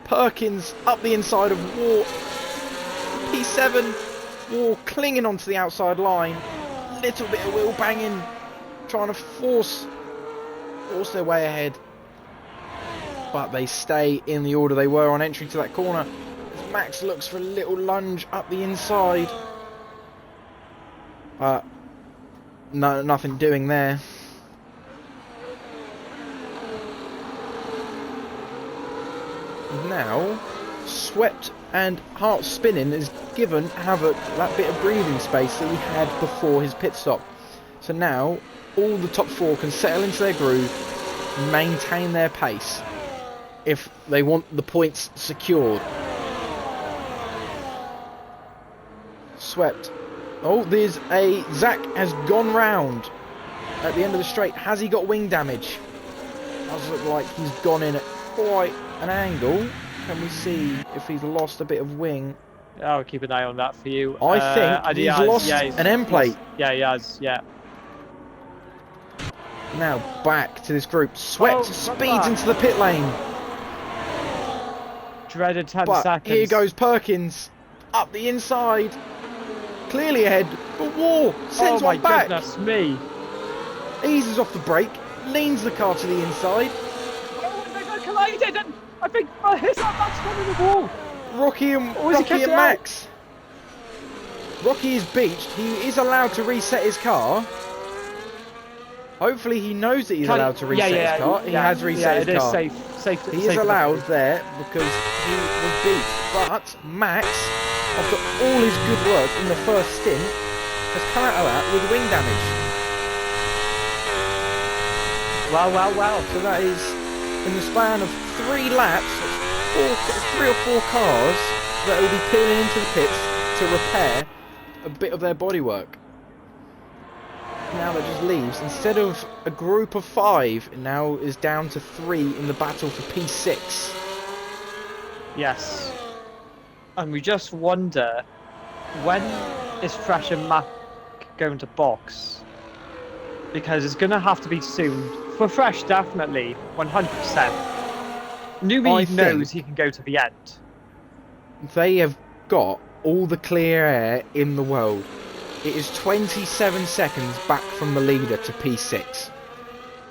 Perkins up the inside of War. P7, War clinging onto the outside line. Little bit of wheel banging, trying to force their way ahead. But they stay in the order they were on entry to that corner. As Max looks for a little lunge up the inside. No, nothing doing there. Now, Swept and Heart Spinning is given Havoc that bit of breathing space that he had before his pit stop. So now, all the top 4 can settle into their groove, maintain their pace, if they want the points secured. Swept. Oh, there's a... Zach has gone round at the end of the straight. Has he got wing damage? Does look like he's gone in at quite an angle. Can we see if he's lost a bit of wing? I'll keep an eye on that for you. I think he's lost an end plate. Yeah, he has, yeah. Now back to this group. Swept speeds into the pit lane. Dreaded 10 but seconds. Here goes Perkins up the inside. Clearly ahead, but War sends one back. Oh my goodness me. Eases off the brake, leans the car to the inside. Oh, they got collided, and I think his Max gone in the wall. Rocky and Max. Rocky is beached. He is allowed to reset his car. Hopefully he knows that he's allowed to reset his car. He has reset his car. He is allowed there because he was beat. But Max, after all his good work in the first stint, has come out of that with wing damage. Wow. So that is, in the span of 3 laps, 3 or 4 cars that will be peeling into the pits to repair a bit of their bodywork. Now that just leaves, instead of a group of 5, it now is down to 3 in the battle for P6. Yes. And we just wonder, when is Fresh and Mac going to box? Because it's going to have to be soon. For Fresh, definitely, 100%. Newbie knows he can go to the end. They have got all the clear air in the world. It is 27 seconds back from the leader to P6.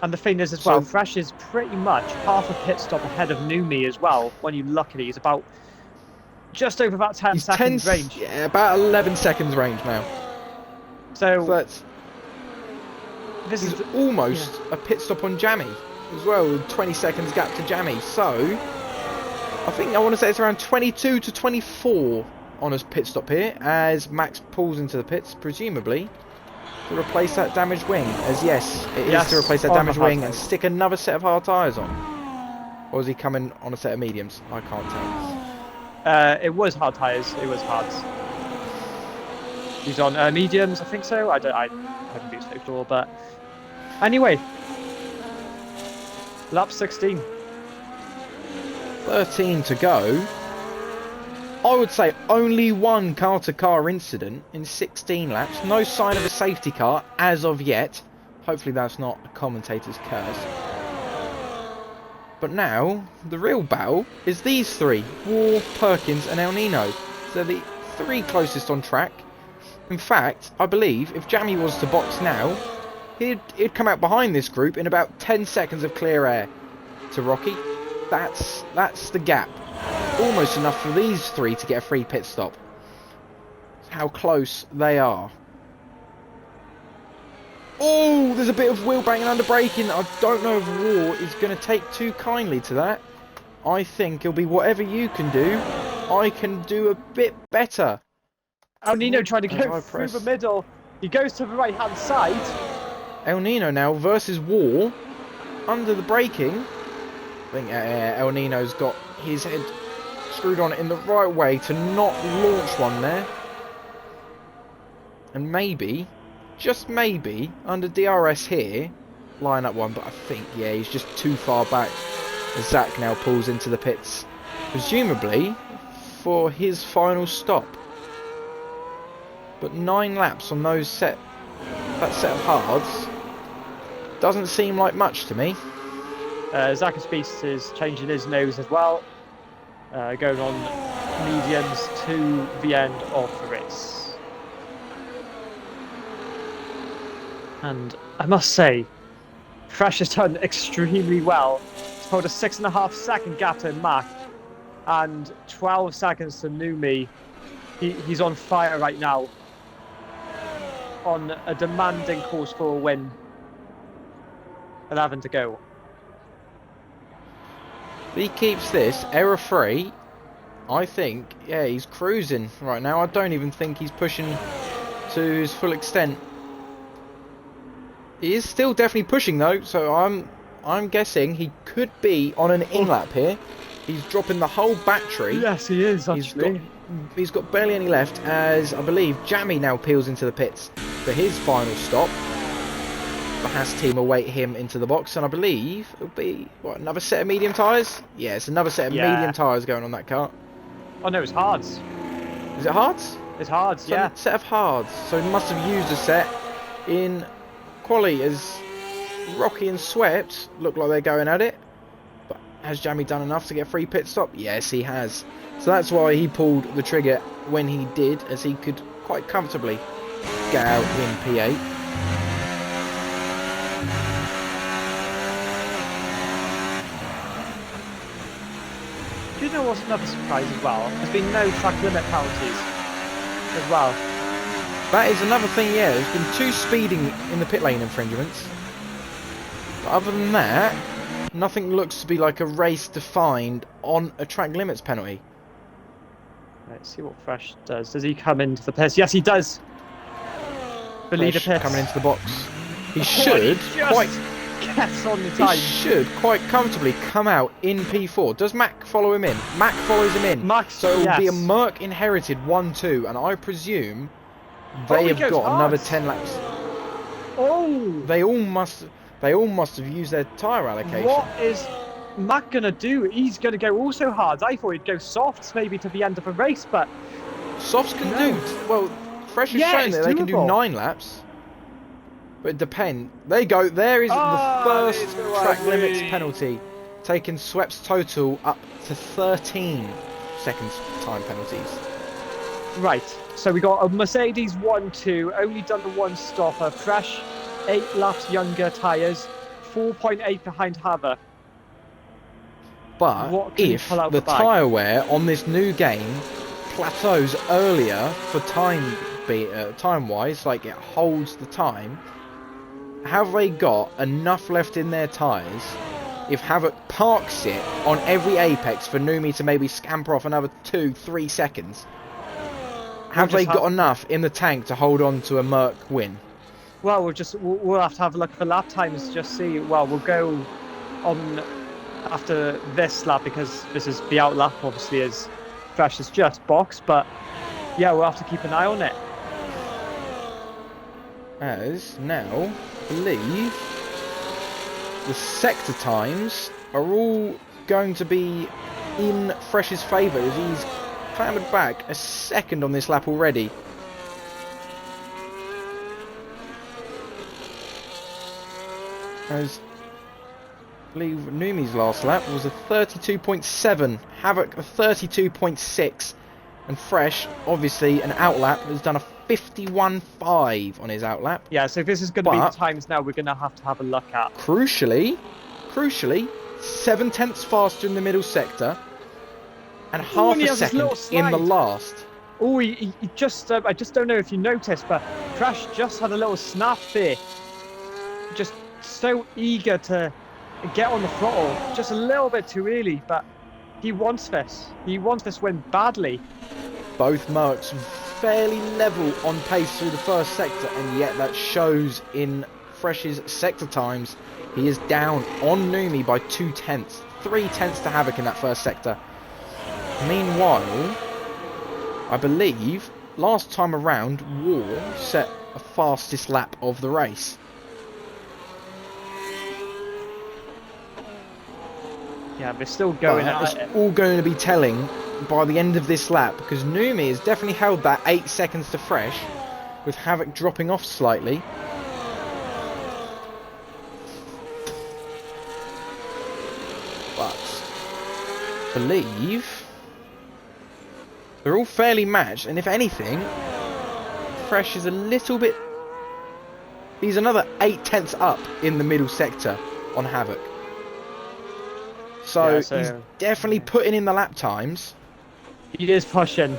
And the thing is as well, Fresh is pretty much half a pit stop ahead of Numi as well, when you look at it. He's about just over about 10 seconds range. Yeah, about 11 seconds range now. So that's... This is almost a pit stop on Jammy as well, with 20 seconds gap to Jammy. So, I want to say it's around 22 to 24 on his pit stop here, as Max pulls into the pits, presumably to replace that damaged wing. As yes, it is to replace that damaged wing and stick another set of hard tyres on. Or is he coming on a set of mediums? I can't tell. It was hard tyres. It was hards. He's on mediums, I think so. I haven't been so sure, but anyway, lap 16. 13 to go. I would say only one car-to-car incident in 16 laps. No sign of a safety car as of yet. Hopefully that's not a commentator's curse. But now, the real battle is these 3. War, Perkins and El Nino. They're the 3 closest on track. In fact, I believe if Jammy was to box now, he'd come out behind this group in about 10 seconds of clear air to Rocky. That's the gap. Almost enough for these 3 to get a free pit stop. How close they are. Oh, there's a bit of wheel banging under braking. I don't know if War is going to take too kindly to that. I think it'll be whatever you can do, I can do a bit better. El Nino trying to go through the middle. He goes to the right hand side. El Nino now versus War under the braking. I think El Nino's got his head screwed on in the right way to not launch one there. And maybe, just maybe, under DRS here, line up one, but I think, yeah, he's just too far back as Zach now pulls into the pits, presumably for his final stop. But 9 laps on that set of hards doesn't seem like much to me. Zach's Beast is changing his nose as well, going on mediums to the end of the race. And I must say, Fresh has done extremely well. He's pulled a 6.5 second gap to Mac and 12 seconds to Numi. He's on fire right now, on a demanding course for a win. 11 to go. If he keeps this error-free, I think, yeah, he's cruising right now. I don't even think he's pushing to his full extent. He is still definitely pushing though, so I'm guessing he could be on an in-lap here. He's dropping the whole battery. Yes, he is actually. He's got barely any left, as I believe Jammy now peels into the pits for his final stop. The Haas team await him into the box, and I believe it'll be, what, another set of medium tyres? Yeah, it's another set of medium tyres going on that car. Oh no, it's hards. Is it hards? It's hards, So yeah. set of hards. So he must have used a set in quali, as Rocky and Swept look like they're going at it. But has Jamie done enough to get a free pit stop? Yes, he has. So that's why he pulled the trigger when he did, as he could quite comfortably get out in P8. Do you know what's another surprise as well? There's been no track limit penalties as well. That is another thing, yeah. There's been 2 speeding in the pit lane infringements. But other than that, nothing looks to be like a race defined on a track limits penalty. Let's see what Fresh does. Does he come into the pits? Yes, he does. The leader pits. Coming into the box. He should gets on the time. He should quite comfortably come out in P4. Does Mac follow him in? Mac follows him in. Max, so it will be a Merc inherited 1-2, and I presume they have got another 10 laps. Oh! They all must have used their tyre allocation. What is Mac gonna do? He's gonna go also hard. I thought he'd go softs maybe to the end of the race, but softs can do well. Fresh has shown that they can do 9 laps. But it depends. There you go. There is the first track limits penalty, taking Swep's total up to 13 seconds time penalties. Right. So we got a Mercedes 1-2, only done the 1 stopper. Fresh, 8 laps younger tyres, 4.8 behind Haver. But if the tyre wear on this new game plateaus earlier for time-wise, like it holds the time, have they got enough left in their tyres if Havoc parks it on every apex for Numi to maybe scamper off another 2-3 seconds? Have they got enough in the tank to hold on to a Merc win? Well, we'll have to have a look at the lap times, just see. Well, we'll go on after this lap, because this is the out lap, obviously, as Fresh is just boxed, but yeah, we'll have to keep an eye on it. As now, I believe the sector times are all going to be in Fresh's favour, as he's clambered back a second on this lap already. As I believe Numi's last lap was a 32.7, Havoc a 32.6, and Fresh, obviously an outlap, has done a 51.5 on his outlap. Yeah, so this is going to be the times now we're going to have a look at. Crucially, 7/10 faster in the middle sector, and half a second in the last. Oh, he just, I just don't know if you noticed, but Crash just had a little snap there. Just so eager to get on the throttle, just a little bit too early, but he wants this. He wants this win badly. Both Mercs fairly level on pace through the first sector, and yet that shows in Fresh's sector times. He is down on Numi by 0.2, 3/10 to Havoc in that first sector. Meanwhile, I believe last time around, War set a fastest lap of the race. Yeah, they're still going But at it's it. all going to be telling by the end of this lap, because Numi has definitely held that 8 seconds to Fresh, with Havoc dropping off slightly. But I believe they're all fairly matched, and if anything, Fresh is a little bit... He's another 8/10 up in the middle sector on Havoc. So, Yeah, so he's definitely putting in the lap times. he is pushing.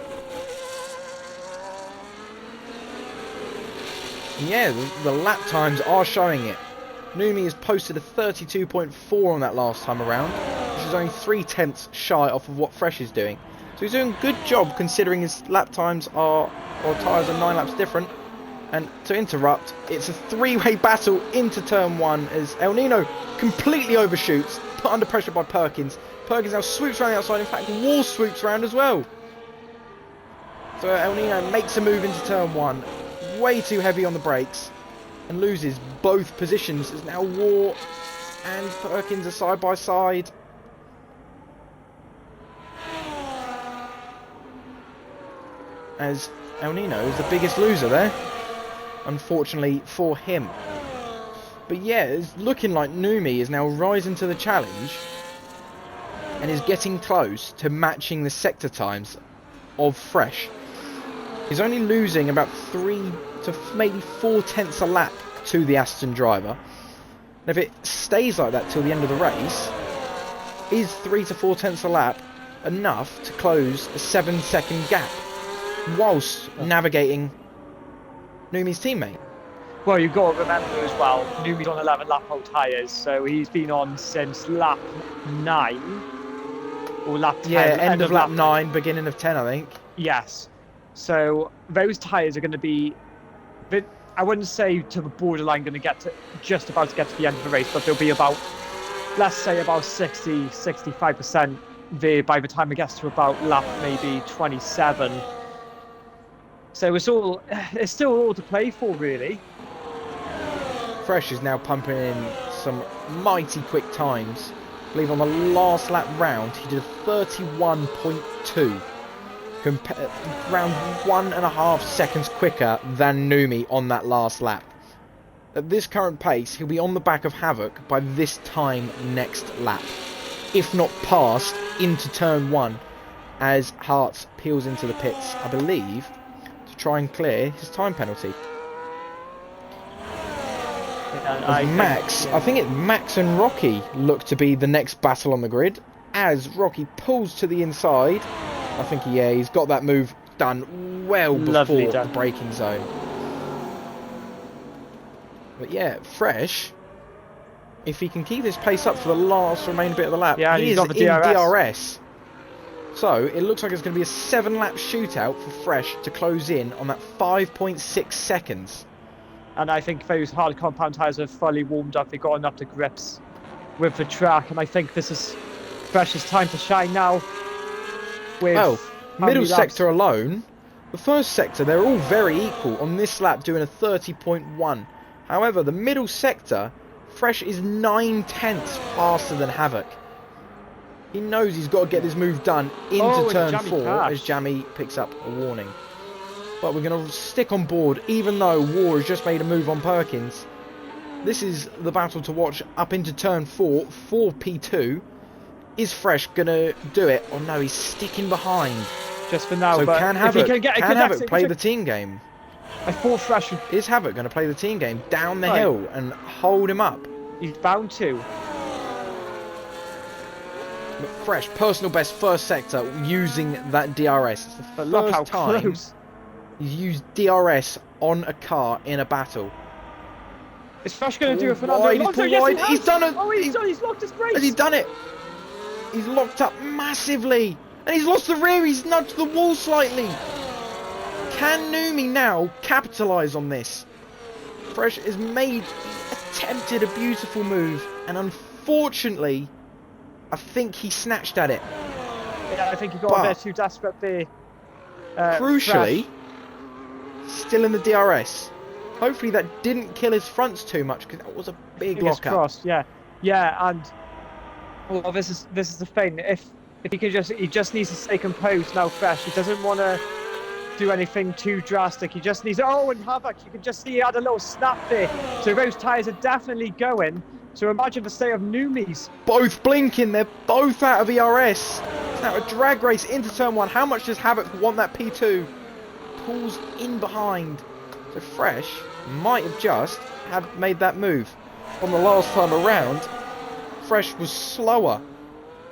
Yeah, the lap times are showing it. Numi has posted a 32.4 on that last time around, which is only 3/10 shy off of what Fresh is doing. So he's doing a good job considering his lap times are, or tyres are 9 laps different. And to interrupt, it's a 3-way battle into turn 1 as El Nino completely overshoots, put under pressure by Perkins. Perkins now swoops around the outside, in fact Wall swoops around as well. So El Nino makes a move into turn 1, way too heavy on the brakes, and loses both positions as now War and Perkins are side by side. As El Nino is the biggest loser there, unfortunately for him. But yeah, it's looking like Numi is now rising to the challenge and is getting close to matching the sector times of Fresh. He's only losing about 3 to maybe 4/10 a lap to the Aston driver. And if it stays like that till the end of the race, is 3 to 4/10 a lap enough to close a 7-second gap whilst navigating Numi's teammate? Well, you've got to remember as well, Numi's on 11 lap old tyres, so he's been on since lap 9 or lap 10. Yeah, end of lap 9, beginning of 10, I think. Yes. So those tyres are going to be, I wouldn't say to the borderline going to get to, just about to get to the end of the race, but they'll be about, let's say about 60, 65% there by the time it gets to about lap maybe 27. So it's still all to play for, really. Fresh is now pumping in some mighty quick times. I believe on the last lap round he did a 31.2. Around 1.5 seconds quicker than Numi on that last lap. At this current pace, he'll be on the back of Havoc by this time next lap, if not passed into turn 1 as Hartz peels into the pits, I believe, to try and clear his time penalty. I think Max and Rocky look to be the next battle on the grid as Rocky pulls to the inside. I think he's got that move done well before the braking zone. But yeah, Fresh, if he can keep this pace up for the last remaining bit of the lap, he is in DRS. So it looks like it's going to be a 7-lap shootout for Fresh to close in on that 5.6 seconds. And I think those hard compound tyres are fully warmed up. They've gotten up to grips with the track, and I think this is Fresh's time to shine now. Well, middle sector alone, the first sector, they're all very equal on this lap doing a 30.1. However, the middle sector, Fresh is 9/10 faster than Havoc. He knows he's got to get this move done into turn 4 as Jamie picks up a warning. But we're going to stick on board, even though War has just made a move on Perkins. This is the battle to watch up into turn 4 for P2. Is Fresh going to do it? Or no, he's sticking behind. Just for now, so but can Havoc play the team game? I thought Fresh would... Is Havoc going to play the team game down the hill and hold him up? He's bound to. But Fresh, personal best first sector using that DRS. It's the first time close. He's used DRS on a car in a battle. Is Fresh going to do it for another? He's done it. Oh, he's locked his brakes. Has he done it? He's locked up massively. And he's lost the rear. He's nudged the wall slightly. Can Numi now capitalise on this? Fresh has attempted a beautiful move. And unfortunately, I think he snatched at it. Yeah, I think he got But- a bit too desperate there. Crucially, Fresh, still in the DRS. Hopefully that didn't kill his fronts too much, because that was a big fingers lockup. crossed. Yeah, yeah, and well, this is the thing. If he just needs to stay composed now. Fresh, he doesn't want to do anything too drastic. He just needs. Oh, and Havoc, you can just see he had a little snap there. So those tyres are definitely going. So imagine the state of Numi's. Both blinking, they're both out of ERS. It's now a drag race into turn 1. How much does Havoc want that P2? Pulls in behind. So Fresh might have just made that move. On the last time around, Fresh was slower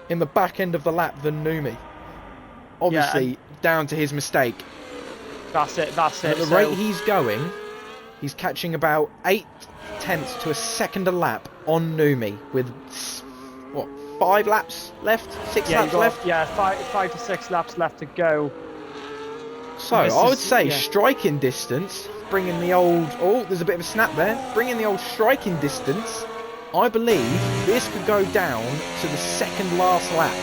in the back end of the lap than Numi. Obviously, down to his mistake. That's it. At the rate he's going, he's catching about 0.8 to a second a lap on Numi with, what, 5 laps left? 6 laps left? Yeah, 5 to 6 laps left to go. So, I would say striking distance, bringing the old... Oh, there's a bit of a snap there. Bringing the old striking distance, I believe this could go down to the second last lap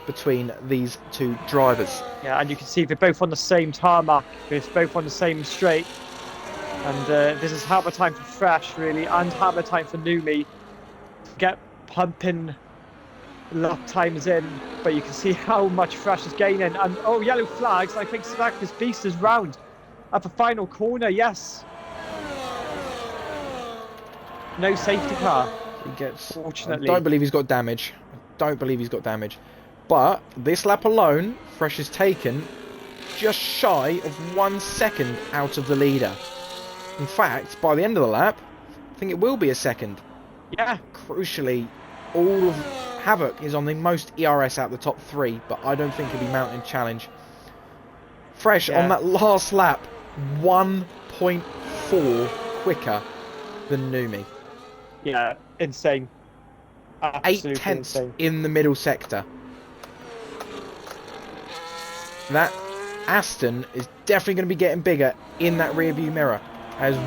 between these two drivers. Yeah, and you can see they're both on the same tarmac. They're both on the same straight. And this is hammer time for Fresh, really, and hammer time for Numi. Get pumping lap times in, but you can see how much Fresh is gaining. And oh, yellow flags! I think Slack's beast is round at the final corner. Yes. No safety car. He gets... Fortunately. I don't believe he's got damage. But this lap alone, Fresh has taken just shy of 1 second out of the leader. In fact, by the end of the lap, I think it will be a second. Yeah. Crucially, all of Havoc is on the most ERS out of the top 3, but I don't think he'll be mounting challenge. Fresh on that last lap, 1.4 quicker than Numi. Yeah, insane. 8 tenths in the middle sector. That Aston is definitely going to be getting bigger in that rear view mirror, as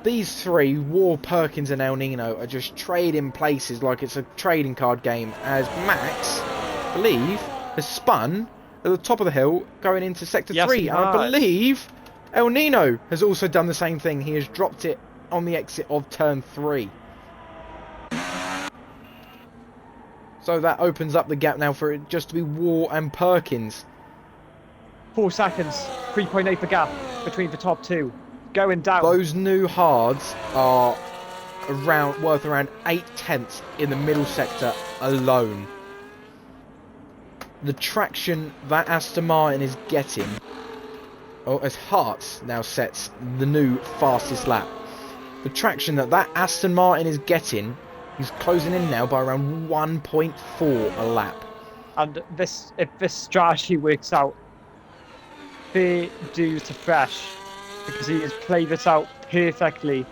these three, Perkins and El Nino, are just trading places like it's a trading card game, as Max, I believe, has spun at the top of the hill going into sector 3. And I believe El Nino has also done the same thing. He has dropped it on the exit of turn 3. So that opens up the gap now for it just to be War and Perkins. 4 seconds, 3.8 the gap between the top 2. Going down. Those new hards are worth around 8 tenths in the middle sector alone. The traction that Aston Martin is getting, as Hartz now sets the new fastest lap. The traction that Aston Martin is getting, he's closing in now by around 1.4 a lap. And if this strategy works out, fair dues to Fresh, because he has played this out perfectly.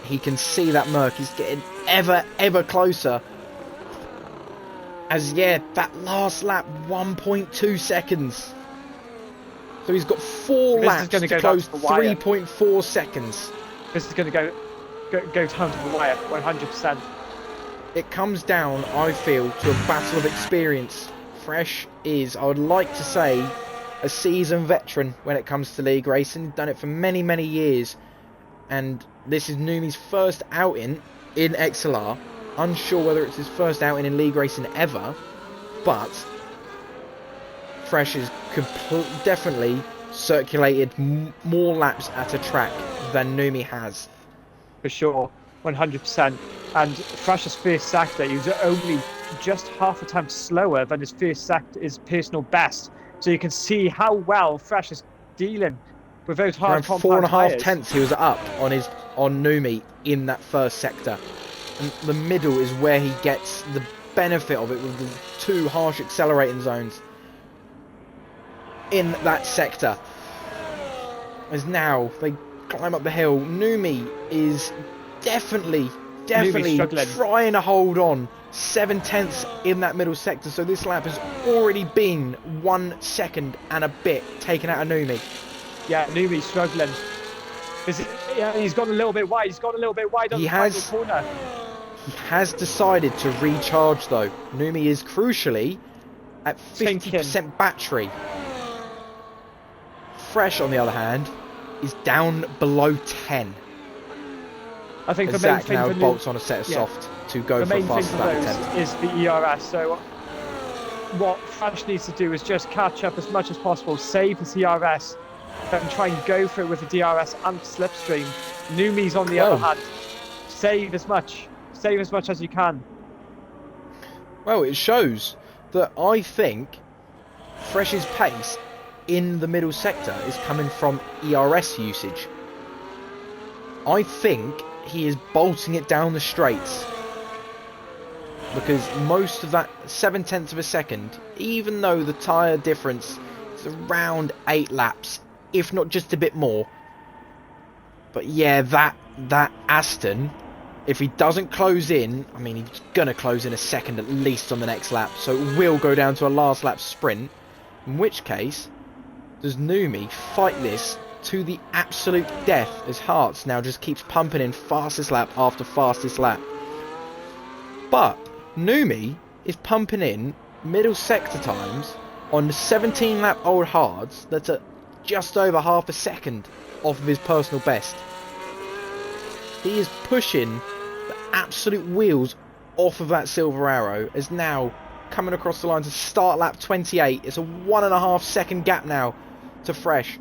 He can see that Merc. He's getting ever closer. As, that last lap, 1.2 seconds. So he's got 4 laps to close 3.4 seconds. This is going to go down to the wire, 100%. It comes down, I feel, to a battle of experience. Fresh is, I would like to say, a seasoned veteran when it comes to league racing. Done it for many, many years. And this is Numi's first outing in XLR. Unsure whether it's his first outing in league racing ever. But Fresh is definitely circulated more laps at a track than Numi has. For sure, 100%. And Fresh's first sector, he was only just half a time slower than his personal best. So you can see how well Fresh is dealing with those hard compound 4.5 tenths he was up on Numi in that first sector. And the middle is where he gets the benefit of it with the 2 harsh accelerating zones in that sector. As now they climb up the hill, Numi is definitely trying to hold on 7 tenths in that middle sector. So this lap has already been 1 second and a bit taken out of Numi. Yeah, Numi's struggling. He's gone a little bit wide. He's gone a little bit wide on the final corner. He has decided to recharge though. Numi is crucially at 50% battery. Fresh, on the other hand, is down below 10. I think the main Zach thing now for bolts on a set of soft to go the for a main thing fast for lap those attempt. is the ERS. So what Fresh needs to do is just catch up as much as possible, save his ERS, then try and go for it with the DRS and slipstream. Numi's on the other hand, save as much as you can. Well, it shows that I think Fresh's pace in the middle sector is coming from ERS usage. I think he is bolting it down the straights, because most of that 0.7 of a second, even though the tyre difference is around 8 laps, if not just a bit more. But yeah, that Aston, if he doesn't close in, I mean, he's going to close in a second at least on the next lap, so it will go down to a last lap sprint, in which case, does Numi fight this to the absolute death as Hearts now just keeps pumping in fastest lap after fastest lap. But Numi is pumping in middle sector times on the 17 lap old hards that's at just over half a second off of his personal best. He is pushing the absolute wheels off of that Silver Arrow, as now coming across the line to start lap 28. It's a 1.5 second gap now to Fresh.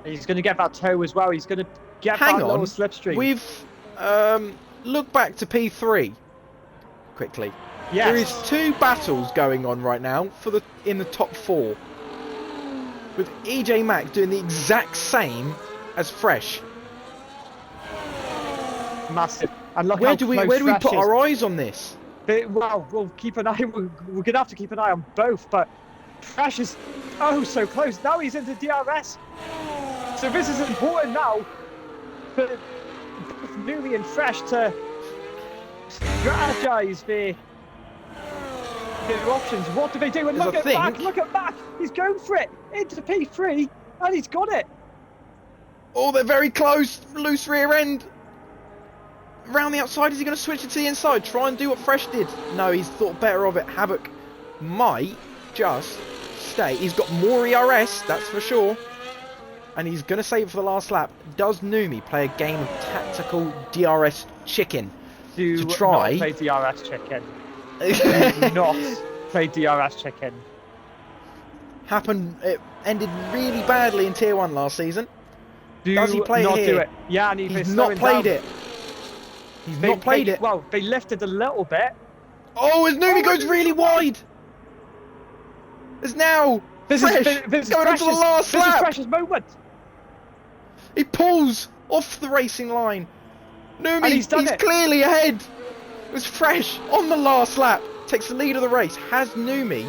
He's going to get that toe as well. He's going to get Hang that on, little slipstream. we've look back to P3 quickly. Yes. There is 2 battles going on right now in the top 4, with EJ Mack doing the exact same as Fresh. Massive. And look Where how do we close Fresh put is. our eyes on this? Well, we'll keep an eye. We're going to have to keep an eye on both. But Fresh is so close. Now he's into DRS. So this is important now for both Numi and Fresh to strategize their options. What do they do? And look at Mac. Look at Mac. He's going for it into P3, and he's got it. Oh, they're very close. Loose rear end. Around the outside, is he going to switch it to the inside? Try and do what Fresh did? No, he's thought better of it. Havoc might just stay. He's got more ERS, that's for sure. And he's going to save it for the last lap. Does Numi play a game of tactical DRS chicken to try? Not play DRS chicken. Do not play DRS chicken. It ended really badly in Tier 1 last season. Does he play not it here? do it. Yeah, and he's not played it. He's not played it. Well, they lifted a little bit. Oh, as Numi goes really wide. As now This Fresh is going on to the last lap. This is Fresh's moment. He pulls off the racing line. Numi, He's clearly ahead. It was Fresh on the last lap. Takes the lead of the race. Has Numi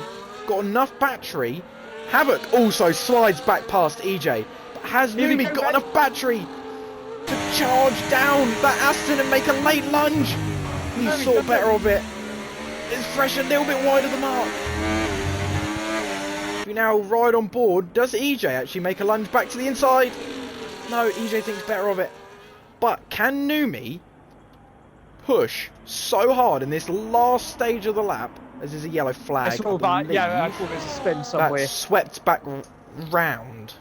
got enough battery? Havoc also slides back past EJ. But has Numi got enough battery to charge down that Aston and make a late lunge? He saw better of it. It's Fresh a little bit wide of the mark. We now ride on board. Does EJ actually make a lunge back to the inside? No, EJ thinks better of it. But can Numi push so hard in this last stage of the lap, as is a yellow flag? I thought there was a spin somewhere. That's swept back round.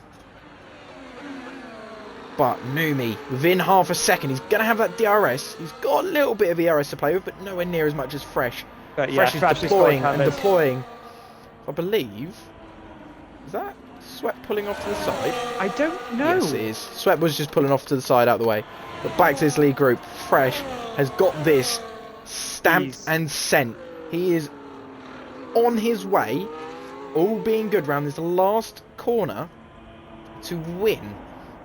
But Numi, within half a second, he's going to have that DRS. He's got a little bit of ERS to play with, but nowhere near as much as Fresh. But yeah, Fresh is deploying and deploying. I believe. Is that Sweat pulling off to the side? I don't know. Yes, it is. Sweat was just pulling off to the side, out of the way. But back to this lead group. Fresh has got this stamped and sent. He is on his way, all being good round this last corner, to win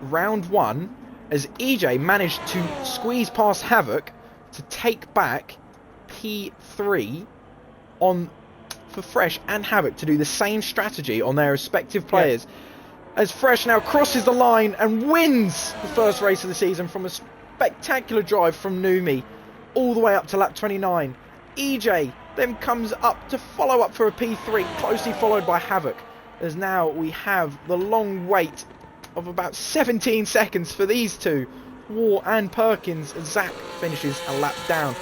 round 1, as EJ managed to squeeze past Havoc to take back P3 for Fresh and Havoc to do the same strategy on their respective players. Yeah. As Fresh now crosses the line and wins the first race of the season from a spectacular drive from Numi all the way up to lap 29. EJ then comes up to follow up for a P3, closely followed by Havoc, as now we have the long wait of about 17 seconds for these two, War and Perkins, as Zach finishes a lap down.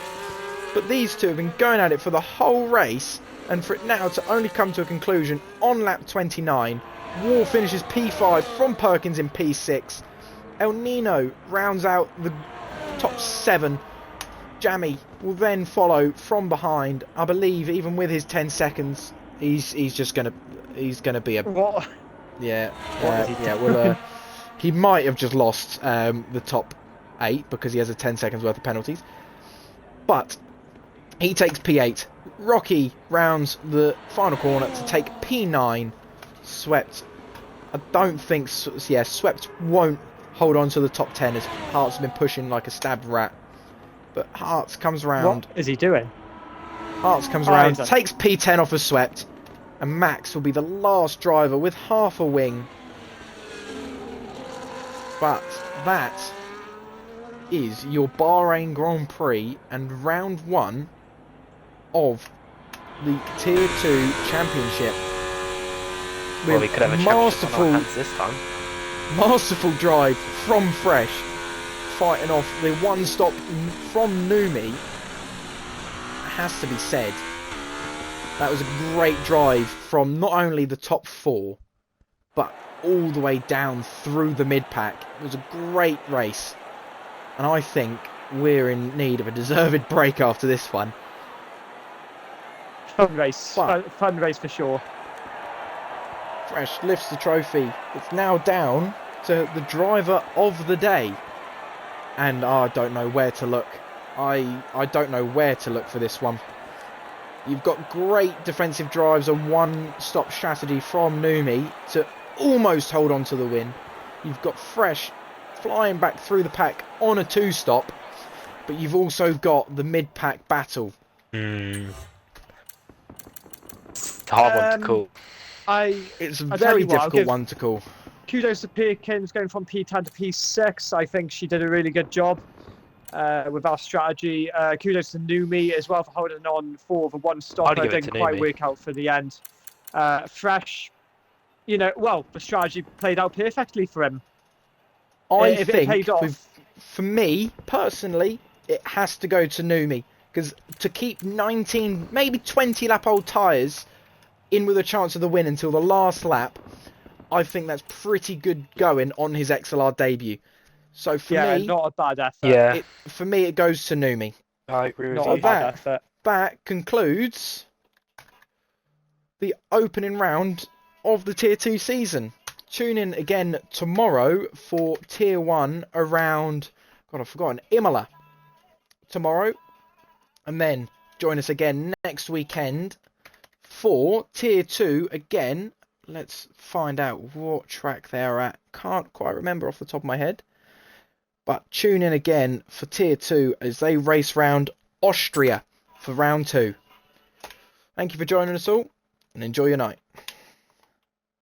But these two have been going at it for the whole race, and for it now to only come to a conclusion on lap 29. Wall finishes P5 from Perkins in P6. El Nino rounds out the top 7. Jammy will then follow from behind. I believe even with his 10 seconds, he's gonna be a What? yeah What is he yeah. doing? Well, he might have just lost the top 8 because he has a 10 seconds worth of penalties, but he takes P8. Rocky rounds the final corner to take P9. Swept. I don't think Swept won't hold on to the top 10 as Hearts has been pushing like a stabbed rat. But Hearts comes round. What is he doing? Hearts comes Oh, round, he's done. takes P10 off of Swept, and Max will be the last driver with half a wing. But that is your Bahrain Grand Prix and round 1 of the Tier 2 Championship. Well, With we could have a championship on our hands this time. masterful drive from Fresh, fighting off the one stop from Numi. Has to be said, that was a great drive from not only the top 4, but all the way down through the mid-pack. It was a great race, and I think we're in need of a deserved break after this one. Fun race. But- Fun race for sure. Fresh lifts the trophy. It's now down to the driver of the day, and I don't know where to look. I don't know where to look for this one. You've got great defensive drives and one-stop strategy from Numi to almost hold on to the win. You've got Fresh flying back through the pack on a 2-stop, but you've also got the mid-pack battle. It's a hard one to call. It's a I'll tell very you what, I'll difficult give- one to call. Kudos to Perkins going from P10 to P6. I think she did a really good job with our strategy. Kudos to Numi as well for holding on for the one stop. I'd It give it didn't to quite Numi. work out for the end. Fresh, the strategy played out perfectly for him. I If it paid think, off. for me, personally, it has to go to Numi. Because to keep 19, maybe 20 lap old tyres in with a chance of the win until the last lap, I think that's pretty good going on his XLR debut. So for me, Not a bad effort. Yeah, for me, it goes to Numi. I agree with Not you. a bad that- effort. That concludes the opening round of the Tier 2 season. Tune in again tomorrow for Tier 1 around, God, I've forgotten, Imola tomorrow. And then join us again next weekend for Tier 2 again. Let's find out what track they're at. Can't quite remember off the top of my head. But tune in again for Tier 2 as they race round Austria for round 2. Thank you for joining us all and enjoy your night.